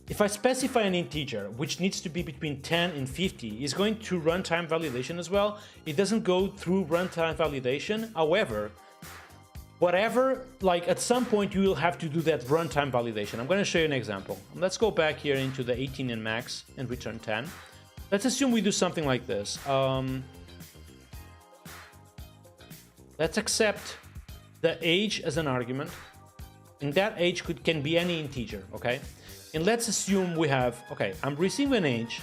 if I specify an integer which needs to be between 10 and 50, is going to runtime validation as well. It doesn't go through runtime validation. However, whatever, like at some point you will have to do that runtime validation. I'm going to show you an example. Let's go back here into the 18 and max and return 10. Let's assume we do something like this. Let's accept the age as an argument, and that age can be any integer, okay? And let's assume we have, okay, I'm receiving an age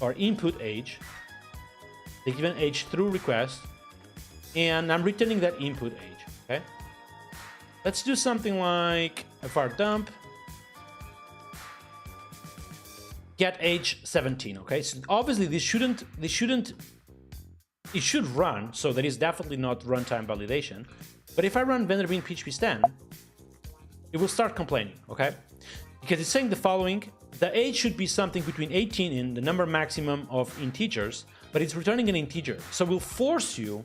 or input age, the given age through request, and I'm returning that input age, okay? Let's do something like a var dump get age 17, okay? So obviously it should run, so that is definitely not runtime validation. But if I run vendor bin PHPStan, it will start complaining, okay? Because it's saying the following: the age should be something between 18 and the number maximum of integers, but it's returning an integer. So we'll force you,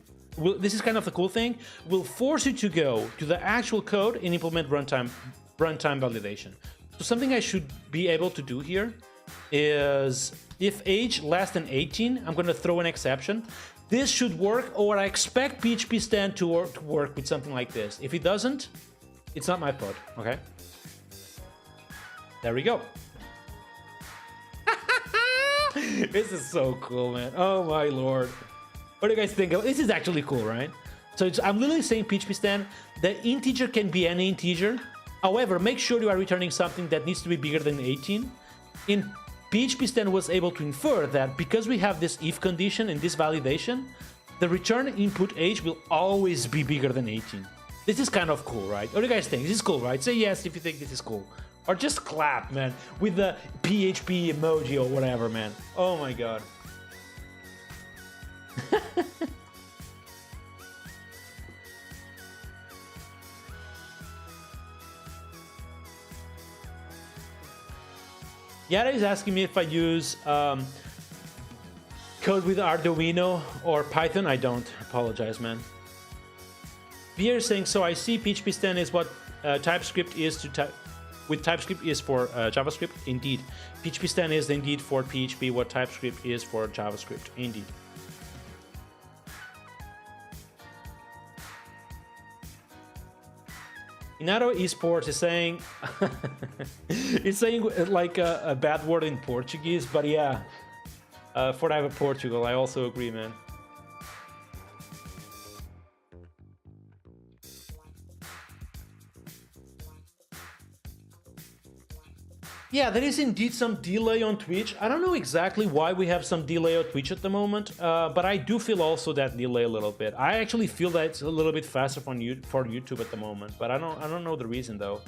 this is kind of the cool thing, we'll force you to go to the actual code and implement runtime validation. So something I should be able to do here is, if age less than 18, I'm going to throw an exception. This should work, or I expect PHPStan to work with something like this. If it doesn't, it's not my fault, okay? There we go. This is so cool, man. Oh my lord. What do you guys think? This is actually cool, right? So I'm literally saying PHPStan, the integer can be any integer. However, make sure you are returning something that needs to be bigger than 18. In PHPStan was able to infer that because we have this if condition and this validation, the return input age will always be bigger than 18. This is kind of cool, right? What do you guys think? This is cool, right? Say yes if you think this is cool. Or just clap, man, with the PHP emoji or whatever, man. Oh my god. Yara is asking me if I use code with Arduino or Python. I don't. Apologize, man. Pierre is saying, so I see PHPStan is what TypeScript is to with TypeScript is for JavaScript. Indeed, PHPStan is indeed for PHP what TypeScript is for JavaScript. Indeed. Inato Esports is saying, it's saying like a bad word in Portuguese, but yeah, for Portugal, I also agree, man. Yeah, there is indeed some delay on Twitch. I don't know exactly why we have some delay on Twitch at the moment, but I do feel also that delay a little bit. I actually feel that it's a little bit faster for YouTube at the moment, but I don't know the reason though.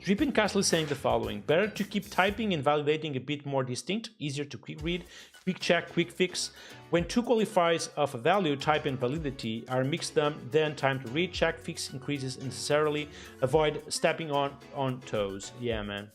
Drippin Castle is saying the following: better to keep typing and validating a bit more distinct, easier to quick read, quick check, quick fix. When two qualifiers of a value, type and validity, are mixed them, then time to read, check, fix increases necessarily. Avoid stepping on toes. Yeah, man.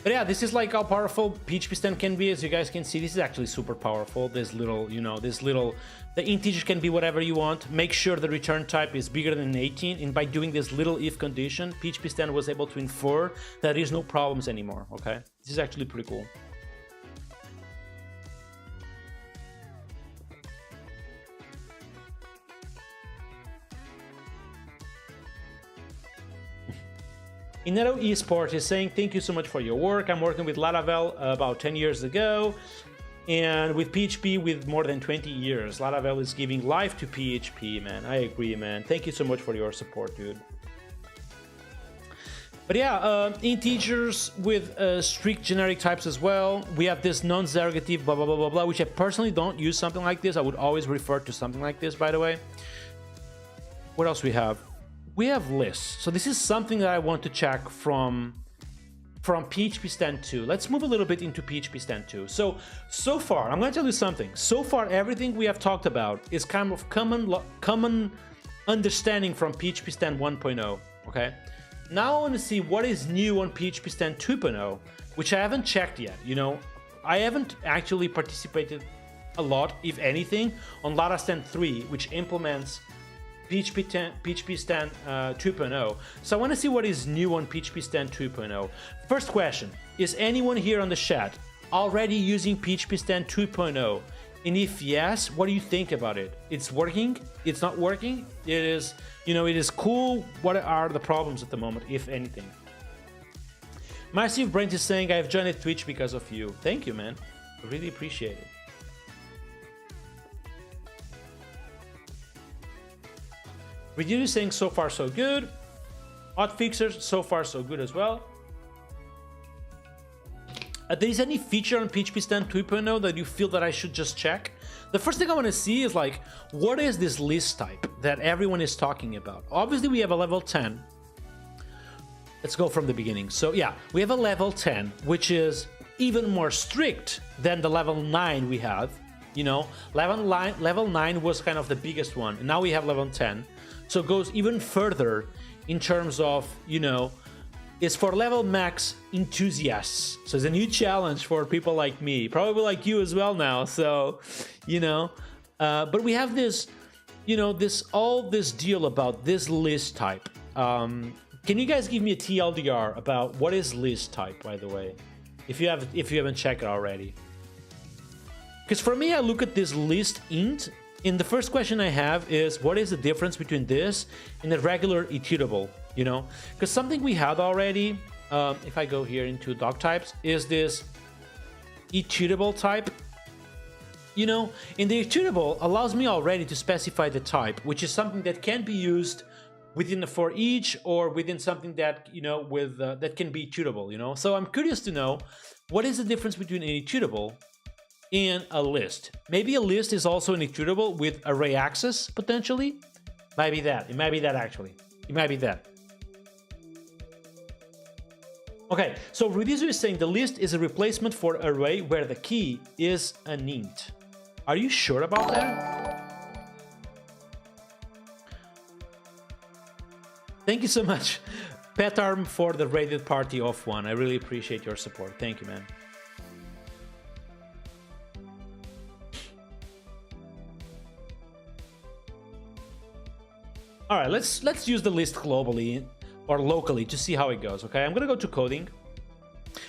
But yeah, this is like how powerful PHPStan can be. As you guys can see, this is actually super powerful. This little, the integer can be whatever you want. Make sure the return type is bigger than 18. And by doing this little if condition, PHPStan was able to infer that there is no problems anymore, okay? This is actually pretty cool. Ineto Esport is saying, thank you so much for your work. I'm working with Laravel about 10 years ago, and with PHP with more than 20 years. Laravel is giving life to PHP, man. I agree, man. Thank you so much for your support, dude. But yeah, integers with strict generic types as well. We have this non-derogative, blah, blah, blah, blah, blah, which I personally don't use something like this. I would always refer to something like this, by the way. What else we have? We have lists. So this is something that I want to check from PHPStan 2. Let's move a little bit into PHPStan 2. So far, I'm going to tell you something. So far, everything we have talked about is kind of common understanding from PHPStan 1.0, okay? Now I want to see what is new on PHPStan 2.0, which I haven't checked yet, you know? I haven't actually participated a lot, if anything, on LaraStan 3, which implements PHPStan 2.0. So I want to see what is new on PHPStan 2.0. First question, is anyone here on the chat already using PHPStan 2.0? And if yes, what do you think about it? It's working? It's not working? It is, you know, it is cool. What are the problems at the moment, if anything? Massive Brent is saying, I've joined Twitch because of you. Thank you, man. I really appreciate it. Review is saying so far so good. Hotfixers, so far so good as well. There is any feature on PHPStan 2.0 that you feel that I should just check? The first thing I want to see is like, what is this list type that everyone is talking about? Obviously we have a level 10. Let's go from the beginning. So yeah, we have a level 10, which is even more strict than the level 9 we have. You know, level 9 was kind of the biggest one, and now we have level 10. So it goes even further in terms of, you know, it's for level max enthusiasts. So it's a new challenge for people like me, probably like you as well now. So, you know, but we have this, you know, this deal about this list type. Can you guys give me a TLDR about what is list type, by the way, if you haven't checked it already? Because for me, I look at this list int, and the first question I have is, what is the difference between this and a regular immutable, you know? Because something we had already, if I go here into doc types, is this immutable type. You know, and the immutable allows me already to specify the type, which is something that can be used within the for each or within something that, you know, with that can be immutable, you know? So I'm curious to know, what is the difference between an immutable and a list? Maybe a list is also an immutable with array access, potentially. Might be that. It might be that, actually. It might be that. Okay, so Rudizu is saying the list is a replacement for array where the key is an int. Are you sure about that? Thank you so much, Petarm, for the rated party off one. I really appreciate your support. Thank you, man. All right, let's use the list globally or locally to see how it goes. Okay, I'm gonna go to coding.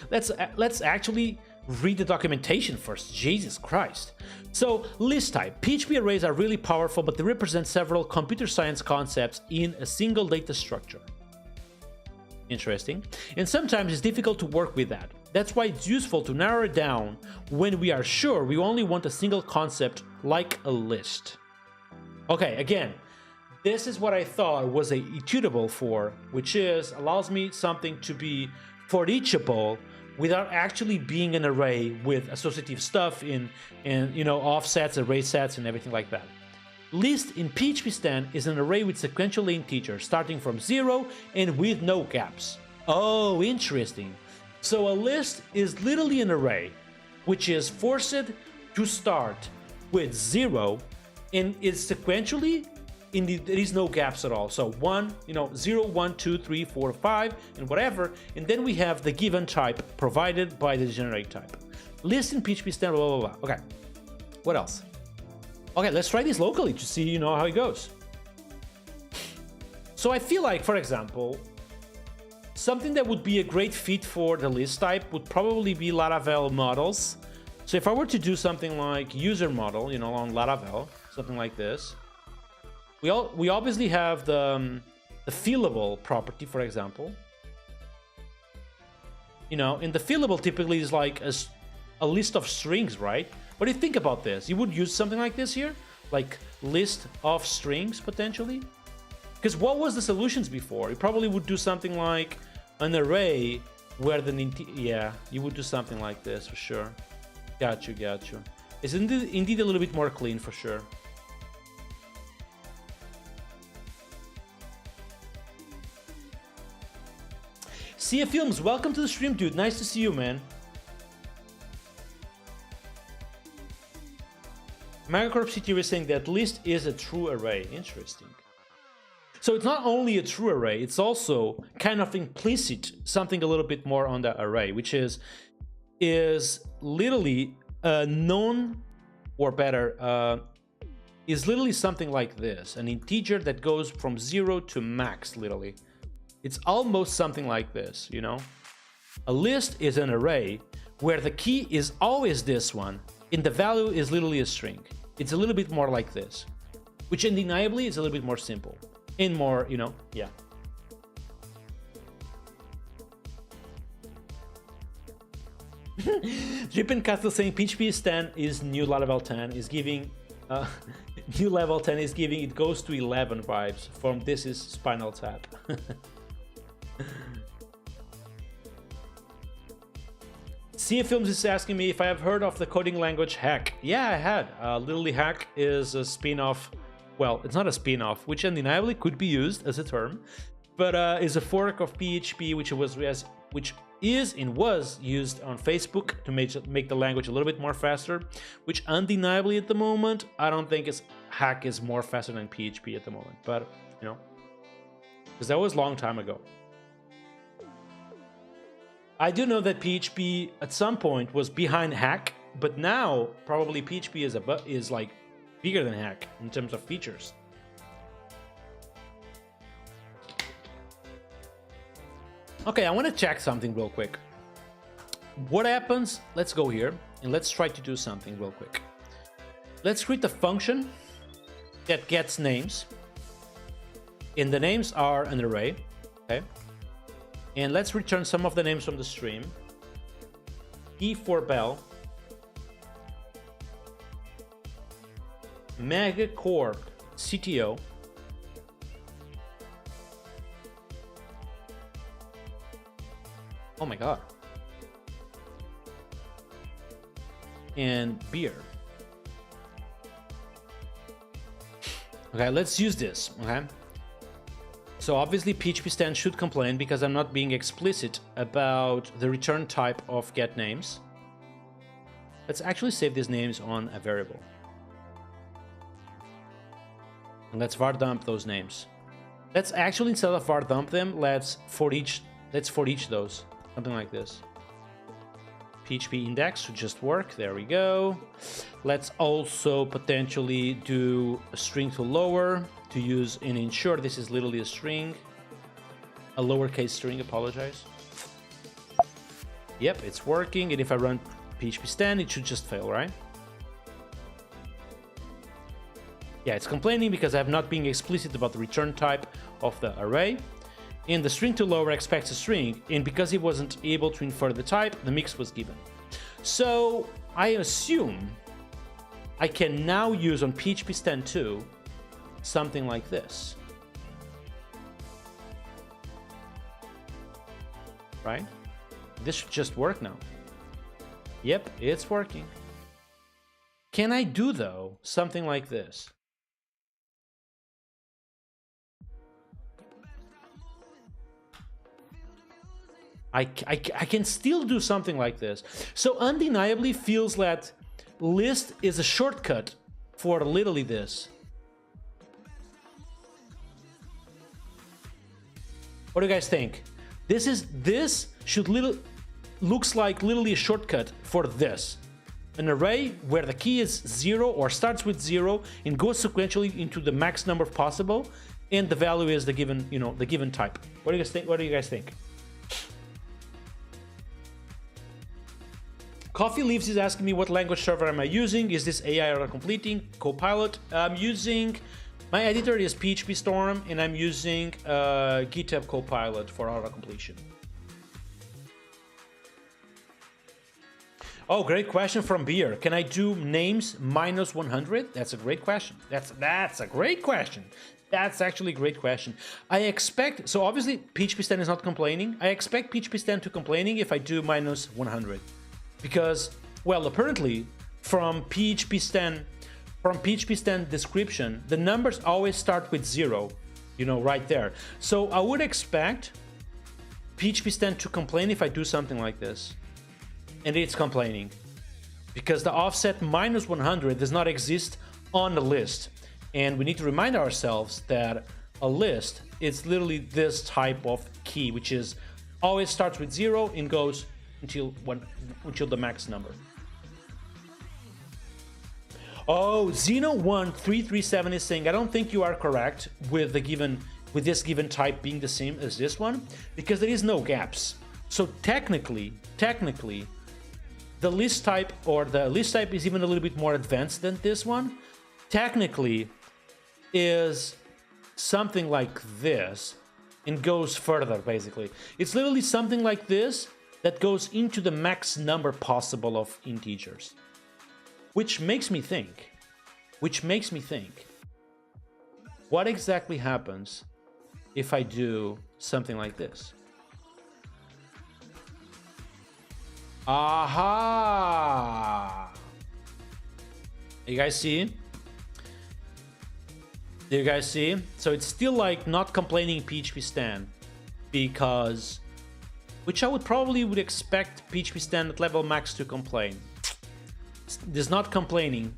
Let's actually read the documentation first. Jesus Christ. So list type. PHP arrays are really powerful, but they represent several computer science concepts in a single data structure. Interesting. And sometimes it's difficult to work with that. That's why it's useful to narrow it down when we are sure we only want a single concept like a list. Okay, again, this is what I thought was a itutable for, which is allows me something to be for eachable without actually being an array with associative stuff in you know, offsets, array sets, and everything like that. List in PHPStan is an array with sequential integers starting from 0 and with no gaps. Oh, interesting. So a list is literally an array which is forced to start with 0 and is sequentially there is no gaps at all. So 1, you know, 0, 1, 2, 3, 4, 5, and whatever. And then we have the given type provided by the generate type. List in PHPStan, blah, blah, blah. Okay, what else? Okay, let's try this locally to see, you know, how it goes. So I feel like, for example, something that would be a great fit for the list type would probably be Laravel models. So if I were to do something like user model, you know, on Laravel, something like this, we obviously have the fillable property, for example. You know, and the fillable typically is like a list of strings, right? What do you think about this? You would use something like this here, like list of strings potentially? Because what was the solutions before? You probably would do something like an array where yeah, you would do something like this for sure. Got you. It's indeed a little bit more clean for sure. Sia Films, welcome to the stream, dude. Nice to see you, man. Megacorp CT is saying that list is a true array. Interesting. So it's not only a true array, it's also kind of implicit something a little bit more on the array, which is literally a known, or better, is literally something like this, an integer that goes from 0 to max, literally. It's almost something like this, you know? A list is an array where the key is always this one, and the value is literally a string. It's a little bit more like this, which undeniably is a little bit more simple and more, you know, yeah. Drippin' Castle saying PHPStan is new Laravel 10 is giving new level 10 is giving it goes to 11 vibes from This Is Spinal Tap. Sia Films is asking me if I have heard of the coding language Hack. Yeah, I had. Literally Hack is a spin-off. Well, it's not a spin-off, which undeniably could be used as a term, but is a fork of PHP, which was used on Facebook to make the language a little bit more faster, which undeniably at the moment, I don't think Hack is more faster than PHP at the moment, but, you know, because that was a long time ago. I do know that PHP at some point was behind Hack, but now probably PHP is like bigger than Hack in terms of features. Okay, I want to check something real quick. What happens? Let's go here and let's try to do something real quick. Let's create a function that gets names, and the names are an array, okay? And let's return some of the names from the stream. E for Bell, Megacorp CTO, oh my god, and beer. Okay, let's use this, okay? So obviously PHPStan should complain because I'm not being explicit about the return type of get names. Let's actually save these names on a variable. And let's var dump those names. Let's actually, instead of var dump them, let's for each those. Something like this. PHP index should just work. There we go. Let's also potentially do a string to lower to use and ensure this is literally a string, a lowercase string, apologize. Yep, it's working. And if I run PHPStan, it should just fail, right? Yeah, it's complaining because I have not been explicit about the return type of the array. and the string to lower expects a string, and because he wasn't able to infer the type, the mix was given. So I assume I can now use on PHPStan 2 something like this. Right? This should just work now. Yep, it's working. Can I do, though, something like this? I can still do something like this. So undeniably feels that list is a shortcut for literally this. What do you guys think? This should looks like literally a shortcut for this. An array where the key is 0 or starts with 0 and goes sequentially into the max number possible, and the value is the given, the given type. What do you guys think? What do you guys think? Coffee Leaves is asking me what language server am I using? Is this AI autocompleting? Copilot? I'm using, my editor is PHPStorm, and I'm using GitHub Copilot for autocompletion. Oh, great question from Beer. Can I do names minus 100? That's a great question. That's a great question. That's actually a great question. I expect, so obviously PHPStan is not complaining. I expect PHPStan to complaining if I do minus 100. Because, well, apparently from PHPStan description, the numbers always start with 0, right there. So I would expect PHPStan to complain if I do something like this. And it's complaining because the offset minus 100 does not exist on the list. And we need to remind ourselves that a list is literally this type of key, which is always starts with 0 and goes until the max number. Oh, Zeno1337 is saying, I don't think you are correct with this given type being the same as this one, because there is no gaps. So technically, the list type is even a little bit more advanced than this one. Technically is something like this and goes further, basically. It's literally something like this that goes into the max number possible of integers. Which makes me think, what exactly happens if I do something like this? Aha! You guys see? Do you guys see? So it's still like not complaining PHPStan, because, which I would expect PHPStan at level max to complain. It's not complaining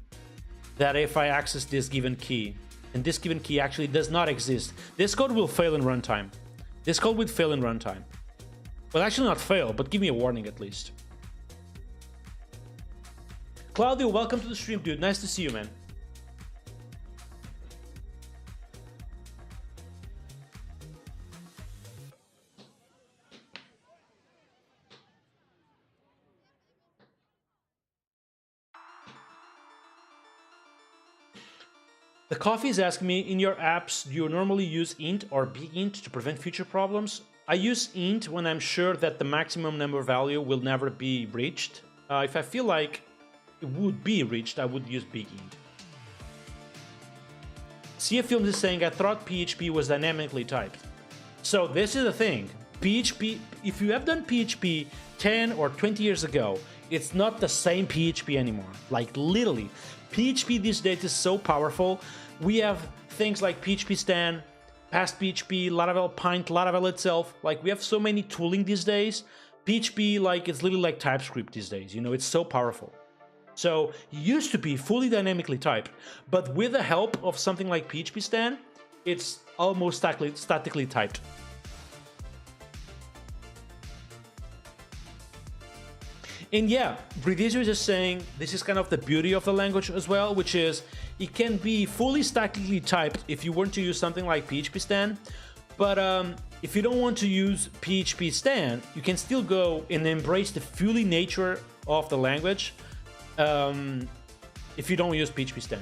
that if I access this given key, and this given key actually does not exist, this code will fail in runtime. This code would fail in runtime. Well, actually not fail, but give me a warning at least. Claudio, welcome to the stream, dude. Nice to see you, man. The coffee is asking me, in your apps, do you normally use int or bint to prevent future problems? I use int when I'm sure that the maximum number value will never be reached. If I feel like it would be reached, I would use big int. CF Films is saying, I thought PHP was dynamically typed. So this is the thing. PHP, if you have done PHP 10 or 20 years ago, it's not the same PHP anymore. Like literally. PHP these days is so powerful. We have things like PHPStan, Past PHP, Laravel Pint, Laravel itself. Like we have so many tooling these days. PHP, like it's literally like TypeScript these days. It's so powerful. So it used to be fully dynamically typed, but with the help of something like PHPStan, it's almost statically typed. And yeah, Bridizio is just saying this is kind of the beauty of the language as well, which is it can be fully statically typed if you want to use something like PHPStan, but if you don't want to use PHPStan, you can still go and embrace the fully nature of the language. If you don't use PHPStan,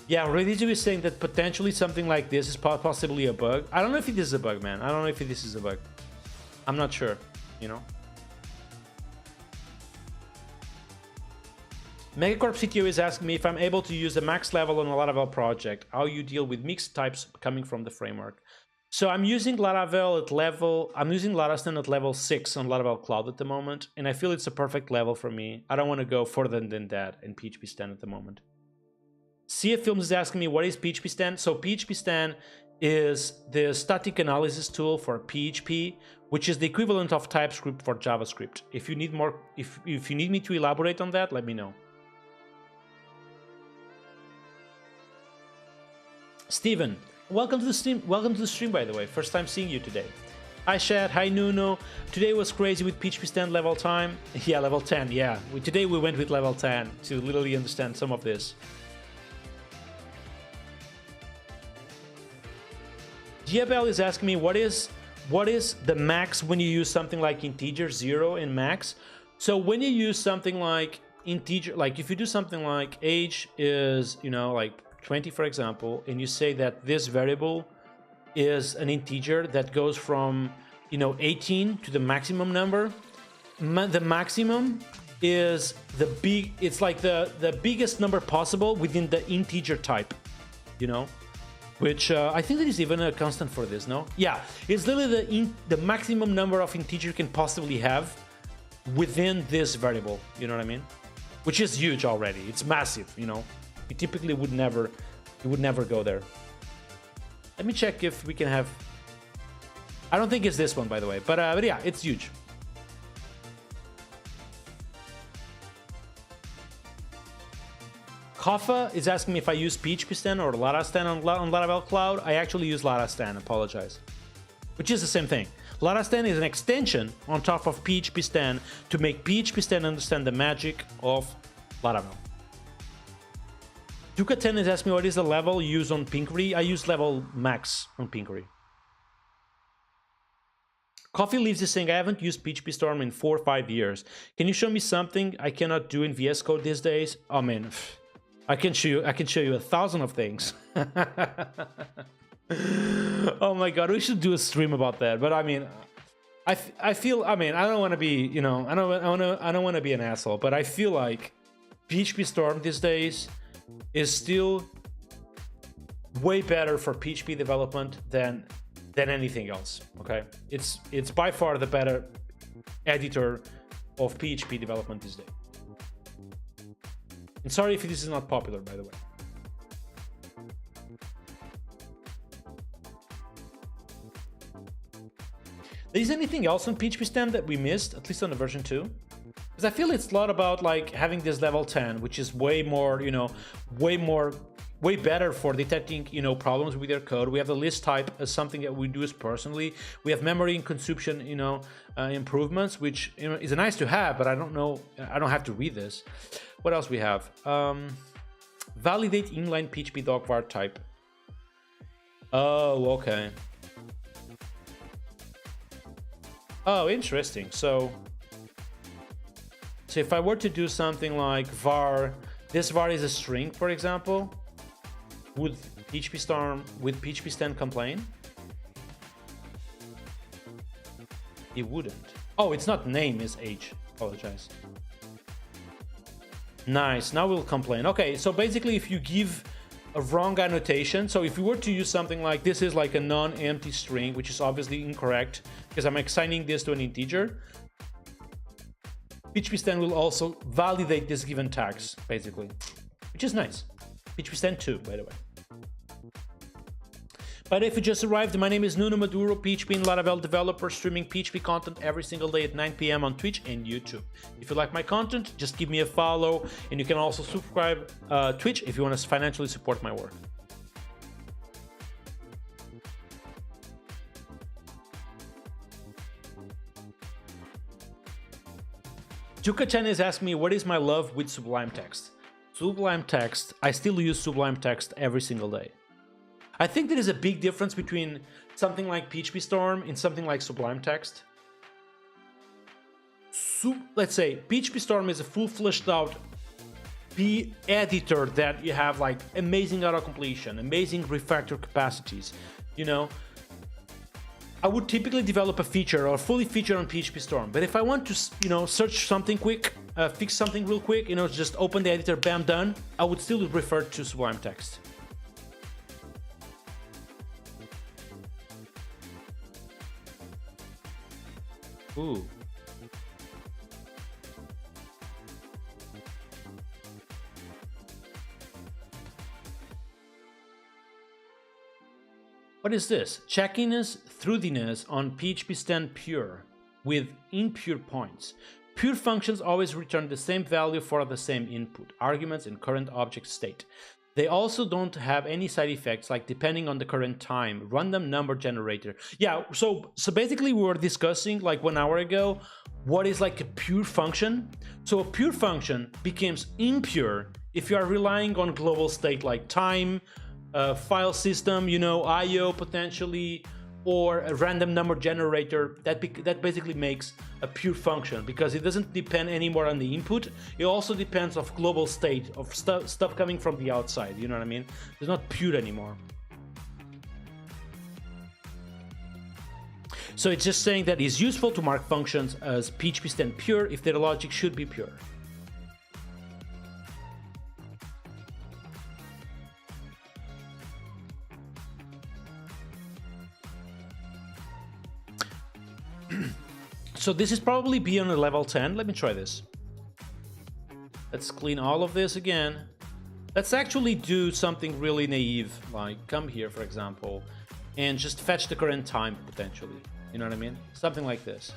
Yeah, Rediju is saying that potentially something like this is possibly a bug. I don't know if it is a bug, man. I don't know if this is a bug. I'm not sure, you know. Megacorp CTO is asking me if I'm able to use the max level on a Laravel project, how you deal with mixed types coming from the framework. So I'm using Laravel at level, I'm using Larastan at level 6 on Laravel Cloud at the moment, and I feel it's a perfect level for me. I don't want to go further than that in PHPStan at the moment. CF Films is asking me what is PHPStan. So PHPStan is the static analysis tool for PHP, which is the equivalent of TypeScript for JavaScript. If you need more, if you need me to elaborate on that, let me know. Steven, welcome to the stream. Welcome to the stream, by the way. First time seeing you today. Hi, Shad. Hi, Nuno. Today was crazy with PHPStan level time. Yeah, level 10. Yeah, today we went with level 10 to literally understand some of this. Giabel is asking me what is the max when you use something like integer 0 in max. So when you use something like integer, like if you do something like age is, you know, like 20, for example, and you say that this variable is an integer that goes from, you know, 18 to the maximum number. The maximum is it's like the biggest number possible within the integer type, you know, which I think there is even a constant for this, no? Yeah, it's literally the maximum number of integer you can possibly have within this variable, you know what I mean? Which is huge already. It's massive, you know. You typically would never go there. Let me check if we can have. I don't think it's this one, by the way, but yeah, it's huge. Kaffa is asking me if I use PHPStan or Larastan on Laravel Cloud. I actually use Larastan, apologize. Which is the same thing. Larastan is an extension on top of PHPStan to make PHPStan understand the magic of Laravel. Duka10 is asking me what is the level you use on Pinkery. I use level max on Pinkery. Coffee Leaves is saying I haven't used PHPStorm in 4 or 5 years. Can you show me something I cannot do in VS Code these days? Oh man, I can show you 1,000 of things. Oh my god, we should do a stream about that. But I mean, I feel, I mean, I don't want to be, you know, I don't want to be an asshole, but I feel like PHPStorm these days is still way better for PHP development than anything else. Okay, it's by far the better editor of PHP development these days. And sorry if this is not popular, by the way. Is anything else on PHPStan that we missed, at least on the version 2? Because I feel it's a lot about like having this level 10, which is way more, you know, way better for detecting, you know, problems with your code. We have the list type as something that we do as personally. We have memory and consumption, you know, improvements, which, you know, is nice to have, but I don't know, I don't have to read this. What else we have? Validate inline PHP doc var type. Oh, okay. Oh, interesting. So if I were to do something like var, this var is a string, for example, would PHPStan complain? It wouldn't. Oh, it's not name, it's age. Apologize. Nice, now we'll complain. Okay, so basically if you give a wrong annotation, so if you were to use something like this is like a non-empty string, which is obviously incorrect because I'm assigning this to an integer, PHPStan will also validate this given tags, basically, which is nice. PHPStan 2, by the way. But if you just arrived, my name is Nuno Maduro, PHP and Laravel developer, streaming PHP content every single day at 9 p.m. on Twitch and YouTube. If you like my content, just give me a follow, and you can also subscribe Twitch if you want to financially support my work. Juka-chan is asking me, what is my love with Sublime Text? Sublime Text, I still use Sublime Text every single day. I think there is a big difference between something like PHPStorm and something like Sublime Text. Let's say PHPStorm is a full fleshed out editor that you have like amazing auto completion, amazing refactor capacities, you know, I would typically develop a feature or fully feature on PHP Storm. But if I want to, you know, search something quick, fix something real quick, you know, just open the editor, bam, done, I would still refer to Sublime Text. Ooh. What is this? Checkiness, truthiness on PHPStan pure with impure points. Pure functions always return the same value for the same input, arguments, and current object state. They also don't have any side effects like depending on the current time, random number generator. Yeah, so basically we were discussing like 1 hour ago what is like a pure function. So a pure function becomes impure if you are relying on global state like time, file system, you know, IO potentially, or a random number generator. That basically makes a pure function because it doesn't depend anymore on the input. It also depends of global state of stuff coming from the outside. You know what I mean? It's not pure anymore. So it's just saying that it's useful to mark functions as PHPStan pure if their logic should be pure. So this is probably beyond a level 10. Let me try this. Let's clean all of this again. Let's actually do something really naive, like come here, for example, and just fetch the current time potentially. You know what I mean? Something like this.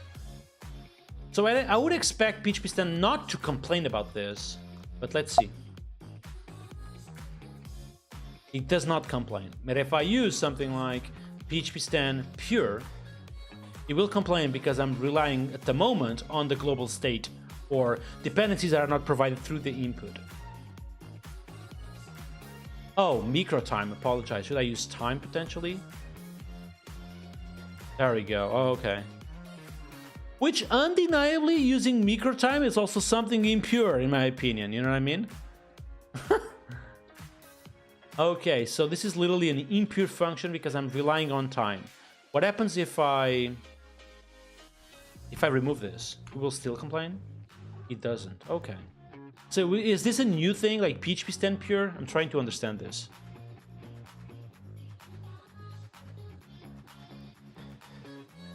So I would expect PHPStan not to complain about this, but let's see. It does not complain. But if I use something like PHPStan pure, it will complain because I'm relying at the moment on the global state or dependencies that are not provided through the input. Oh, micro time, apologize. Should I use time potentially? There we go. Oh, okay. Which undeniably using micro time is also something impure in my opinion, you know what I mean? Okay, so this is literally an impure function because I'm relying on time. What happens if I remove this? It will still complain? It doesn't. Okay. So is this a new thing like PHPStan pure? I'm trying to understand this.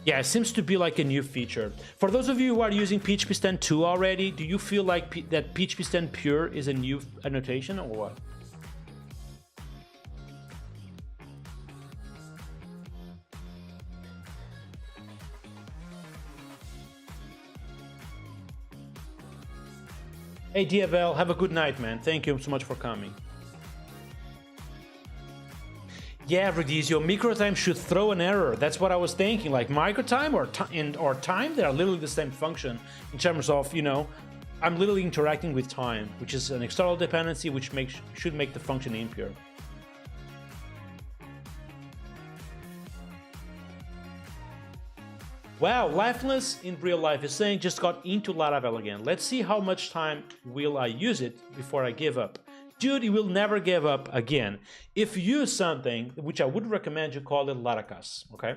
Yeah, it seems to be like a new feature. For those of you who are using PHPStan 2 already, do you feel like that PHPStan pure is a new annotation or what? Hey DFL, have a good night, man. Thank you so much for coming. Yeah, Redizio, microtime should throw an error. That's what I was thinking. Like microtime or time, they are literally the same function in terms of, you know, I'm literally interacting with time, which is an external dependency which should make the function impure. Wow, Lifeless in real life is saying just got into Laravel again. Let's see how much time will I use it before I give up. Dude, you will never give up again. If you use something, which I would recommend you call it Laracas, okay?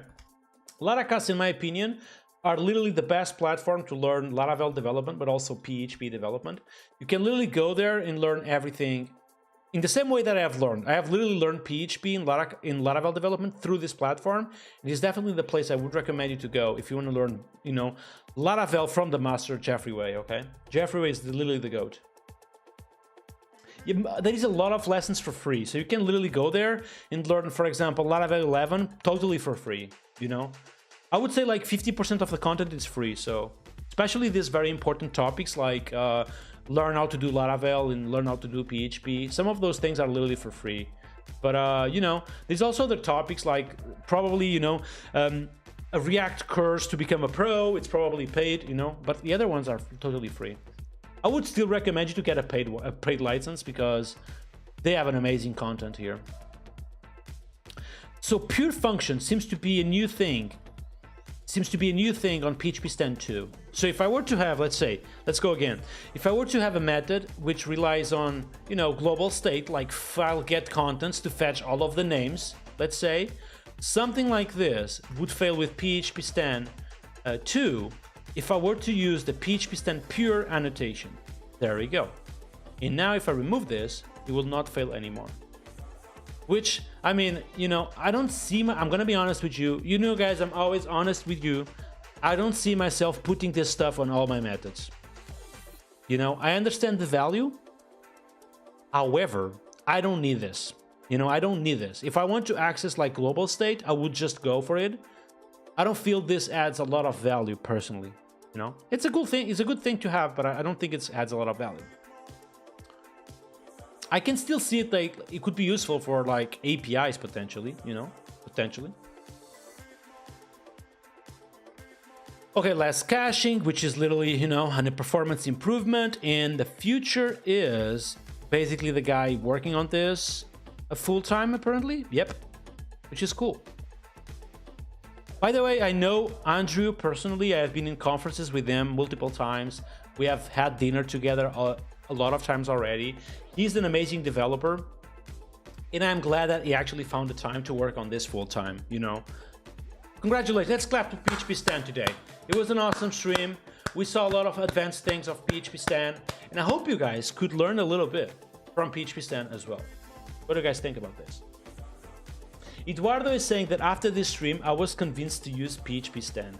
Laracas, in my opinion, are literally the best platform to learn Laravel development, but also PHP development. You can literally go there and learn everything in the same way that I have learned. I have literally learned PHP in Laravel development through this platform. It is definitely the place I would recommend you to go if you want to learn, you know, Laravel from the master Jeffrey Way, okay? Jeffrey Way is literally the GOAT. There is a lot of lessons for free, so you can literally go there and learn, for example, Laravel 11 totally for free, you know? I would say like 50% of the content is free, so especially these very important topics like learn how to do Laravel and learn how to do PHP. Some of those things are literally for free. But, you know, there's also other topics like probably, you know, a React course to become a pro. It's probably paid, you know, but the other ones are totally free. I would still recommend you to get a paid license because they have an amazing content here. So pure function seems to be a new thing. seems to be a new thing on PHPStan 2. So if I were to have, let's say, let's go again. If I were to have a method which relies on, you know, global state, like file get contents to fetch all of the names, let's say, something like this would fail with PHPStan 2 if I were to use the PHPStan pure annotation. There we go. And now if I remove this, it will not fail anymore. Which, I mean, you know, I don't see I'm gonna be honest with you. You know, guys, I'm always honest with you. I don't see myself putting this stuff on all my methods. You know, I understand the value. However, I don't need this. You know, I don't need this. If I want to access like global state, I would just go for it. I don't feel this adds a lot of value personally. You know, it's a good thing. It's a good thing to have, but I don't think it adds a lot of value. I can still see it like it could be useful for like APIs potentially, you know, potentially. Okay, less caching, which is literally, you know, a performance improvement. And the future is basically the guy working on this full-time apparently. Yep, which is cool. By the way, I know Andrew personally. I have been in conferences with him multiple times. We have had dinner together a lot of times already. He's an amazing developer, and I'm glad that he actually found the time to work on this full time, you know. Congratulations. Let's clap to PHPStan today. It was an awesome stream. We saw a lot of advanced things of PHPStan, and I hope you guys could learn a little bit from PHPStan as well. What do you guys think about this? Eduardo is saying that after this stream, I was convinced to use PHPStan.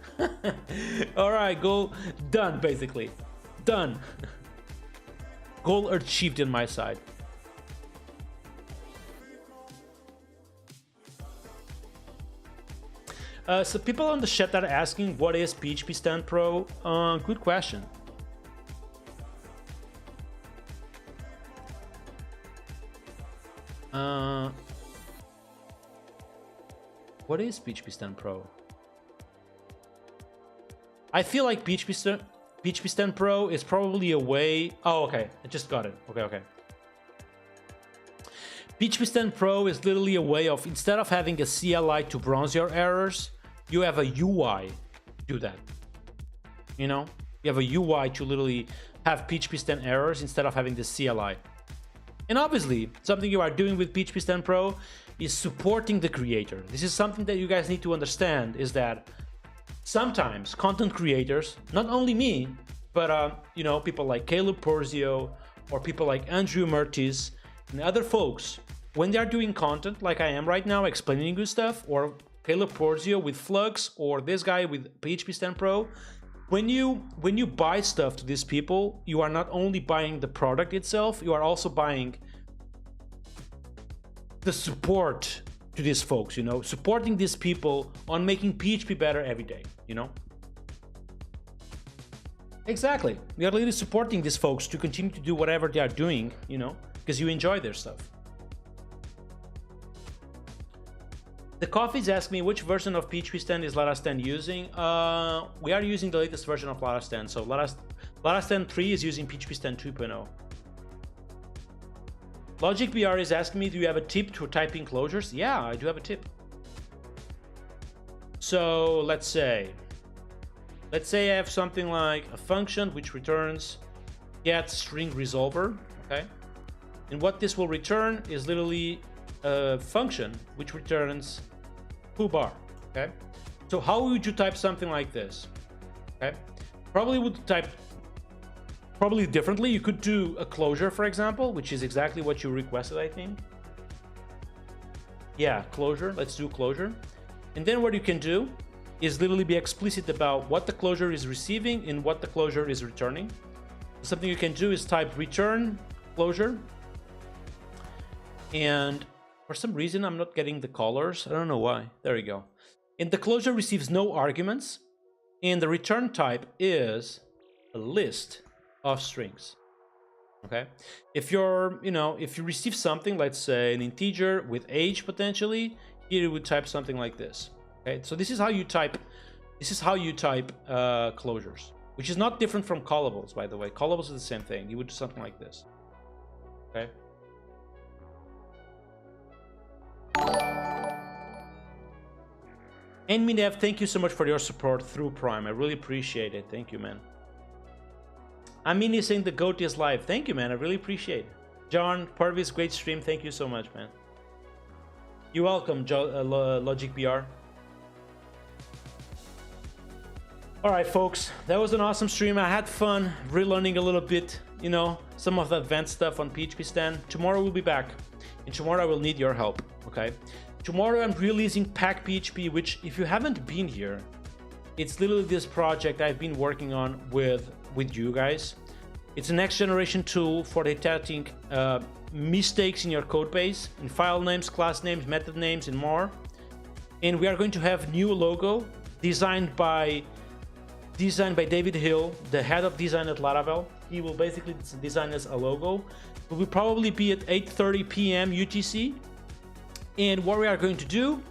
All right, goal done, basically. Done. Goal achieved on my side. So people on the chat are asking, what is PHPStan Pro? Good question. What is PHPStan Pro? I feel like PHPStan Pro is probably a way... Oh, okay. I just got it. Okay. PHPStan Pro is literally a way of, instead of having a CLI to bronze your errors, you have a UI to do that. You know? You have a UI to literally have PHPStan errors instead of having the CLI. And obviously, something you are doing with PHPStan Pro is supporting the creator. This is something that you guys need to understand, is that sometimes content creators, not only me, but you know, people like Caleb Porzio or people like Andrew Mertis and other folks, when they are doing content like I am right now, explaining good stuff, or Caleb Porzio with Flux, or this guy with PHPStan Pro, when you buy stuff to these people, you are not only buying the product itself, you are also buying the support to these folks, you know, supporting these people on making PHP better every day, you know. Exactly. We are really supporting these folks to continue to do whatever they are doing, you know, because you enjoy their stuff. The Coffees asked me which version of PHPStan is LaraStan using. We are using the latest version of LaraStan. So LaraStan 3 is using PHPStan 2.0. Logic BR is asking me, do you have a tip to typing closures? Yeah, I do have a tip. So let's say I have something like a function which returns get string resolver, okay? And what this will return is literally a function which returns foobar, okay? So how would you type something like this? Okay, probably would type differently. You could do a closure, for example, which is exactly what you requested, I think. Yeah, closure. Let's do closure. And then what you can do is literally be explicit about what the closure is receiving and what the closure is returning. Something you can do is type return closure. And for some reason, I'm not getting the colors. I don't know why. There we go. And the closure receives no arguments. And the return type is a list of strings. Okay. If you're, you know, if you receive something, let's say an integer with age potentially, here you would type something like this. Okay. So this is how you type. This is how you type closures, which is not different from callables, by the way. Callables is the same thing. You would do something like this. Okay. And Minev, thank you so much for your support through Prime. I really appreciate it. Thank you, man. Amini saying the GOAT is live. Thank you, man. I really appreciate it. John, Parvis, great stream. Thank you so much, man. You're welcome, Logic BR. All right, folks. That was an awesome stream. I had fun relearning a little bit, you know, some of the advanced stuff on PHPStan. Tomorrow we'll be back. And tomorrow I will need your help, okay? Tomorrow I'm releasing Typed PHP, which if you haven't been here, it's literally this project I've been working on with you guys. It's a next generation tool for detecting mistakes in your code base, in file names, class names, method names, and more. And we are going to have new logo designed by David Hill, the head of design at Laravel. He will basically design us a logo. It will probably be at 8:30 p.m. UTC. And what we are going to do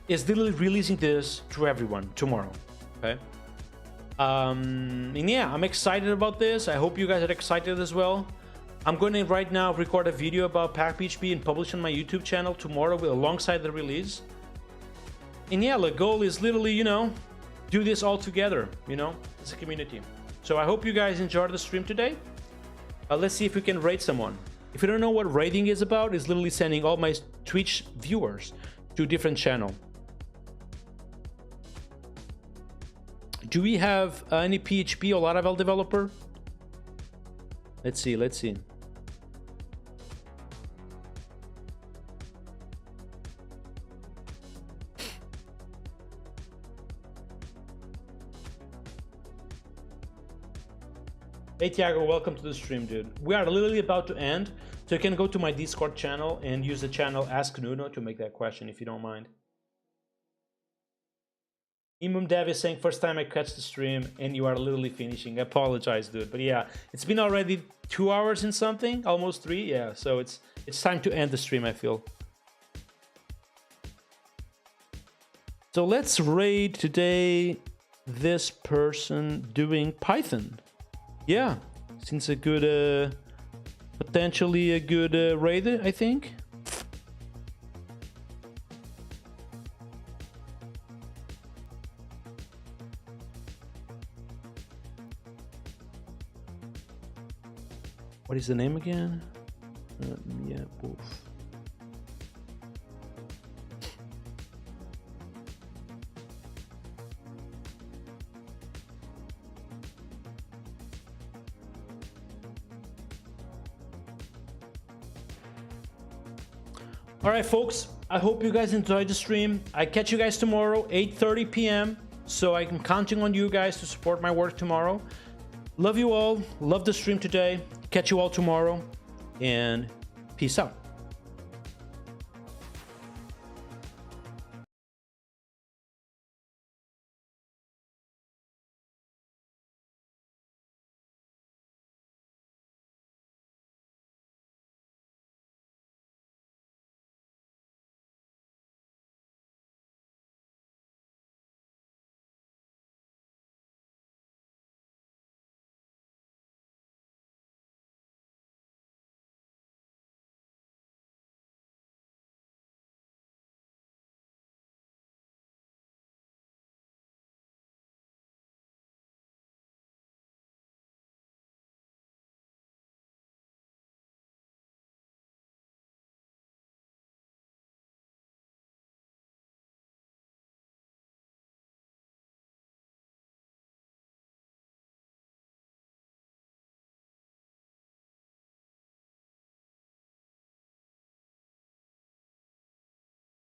is literally releasing this to everyone tomorrow. Okay. And yeah, I'm excited about this. I hope you guys are excited as well. I'm going to right now record a video about Typed PHP and publish on my YouTube channel tomorrow alongside the release. And yeah, the goal is literally, you know, do this all together, you know, as a community. So I hope you guys enjoyed the stream today. Let's see if we can rate someone. If you don't know what rating is about, it's literally sending all my Twitch viewers to a different channel. Do we have any PHP or Laravel developer? Let's see, let's see. Hey Tiago, welcome to the stream, dude. We are literally about to end, so you can go to my Discord channel and use the channel Ask Nuno to make that question if you don't mind. Imum Dev is saying first time I catch the stream and you are literally finishing. I apologize, dude, but yeah, it's been already 2 hours and something, almost 3. Yeah, so it's time to end the stream, I feel. So let's raid today this person doing Python. Yeah, seems a good, potentially a good raid, I think. What is the name again? Yeah, Wolf. All right, folks, I hope you guys enjoyed the stream. I catch you guys tomorrow, 8:30 p.m. So I'm counting on you guys to support my work tomorrow. Love you all. Love the stream today. Catch you all tomorrow. And peace out.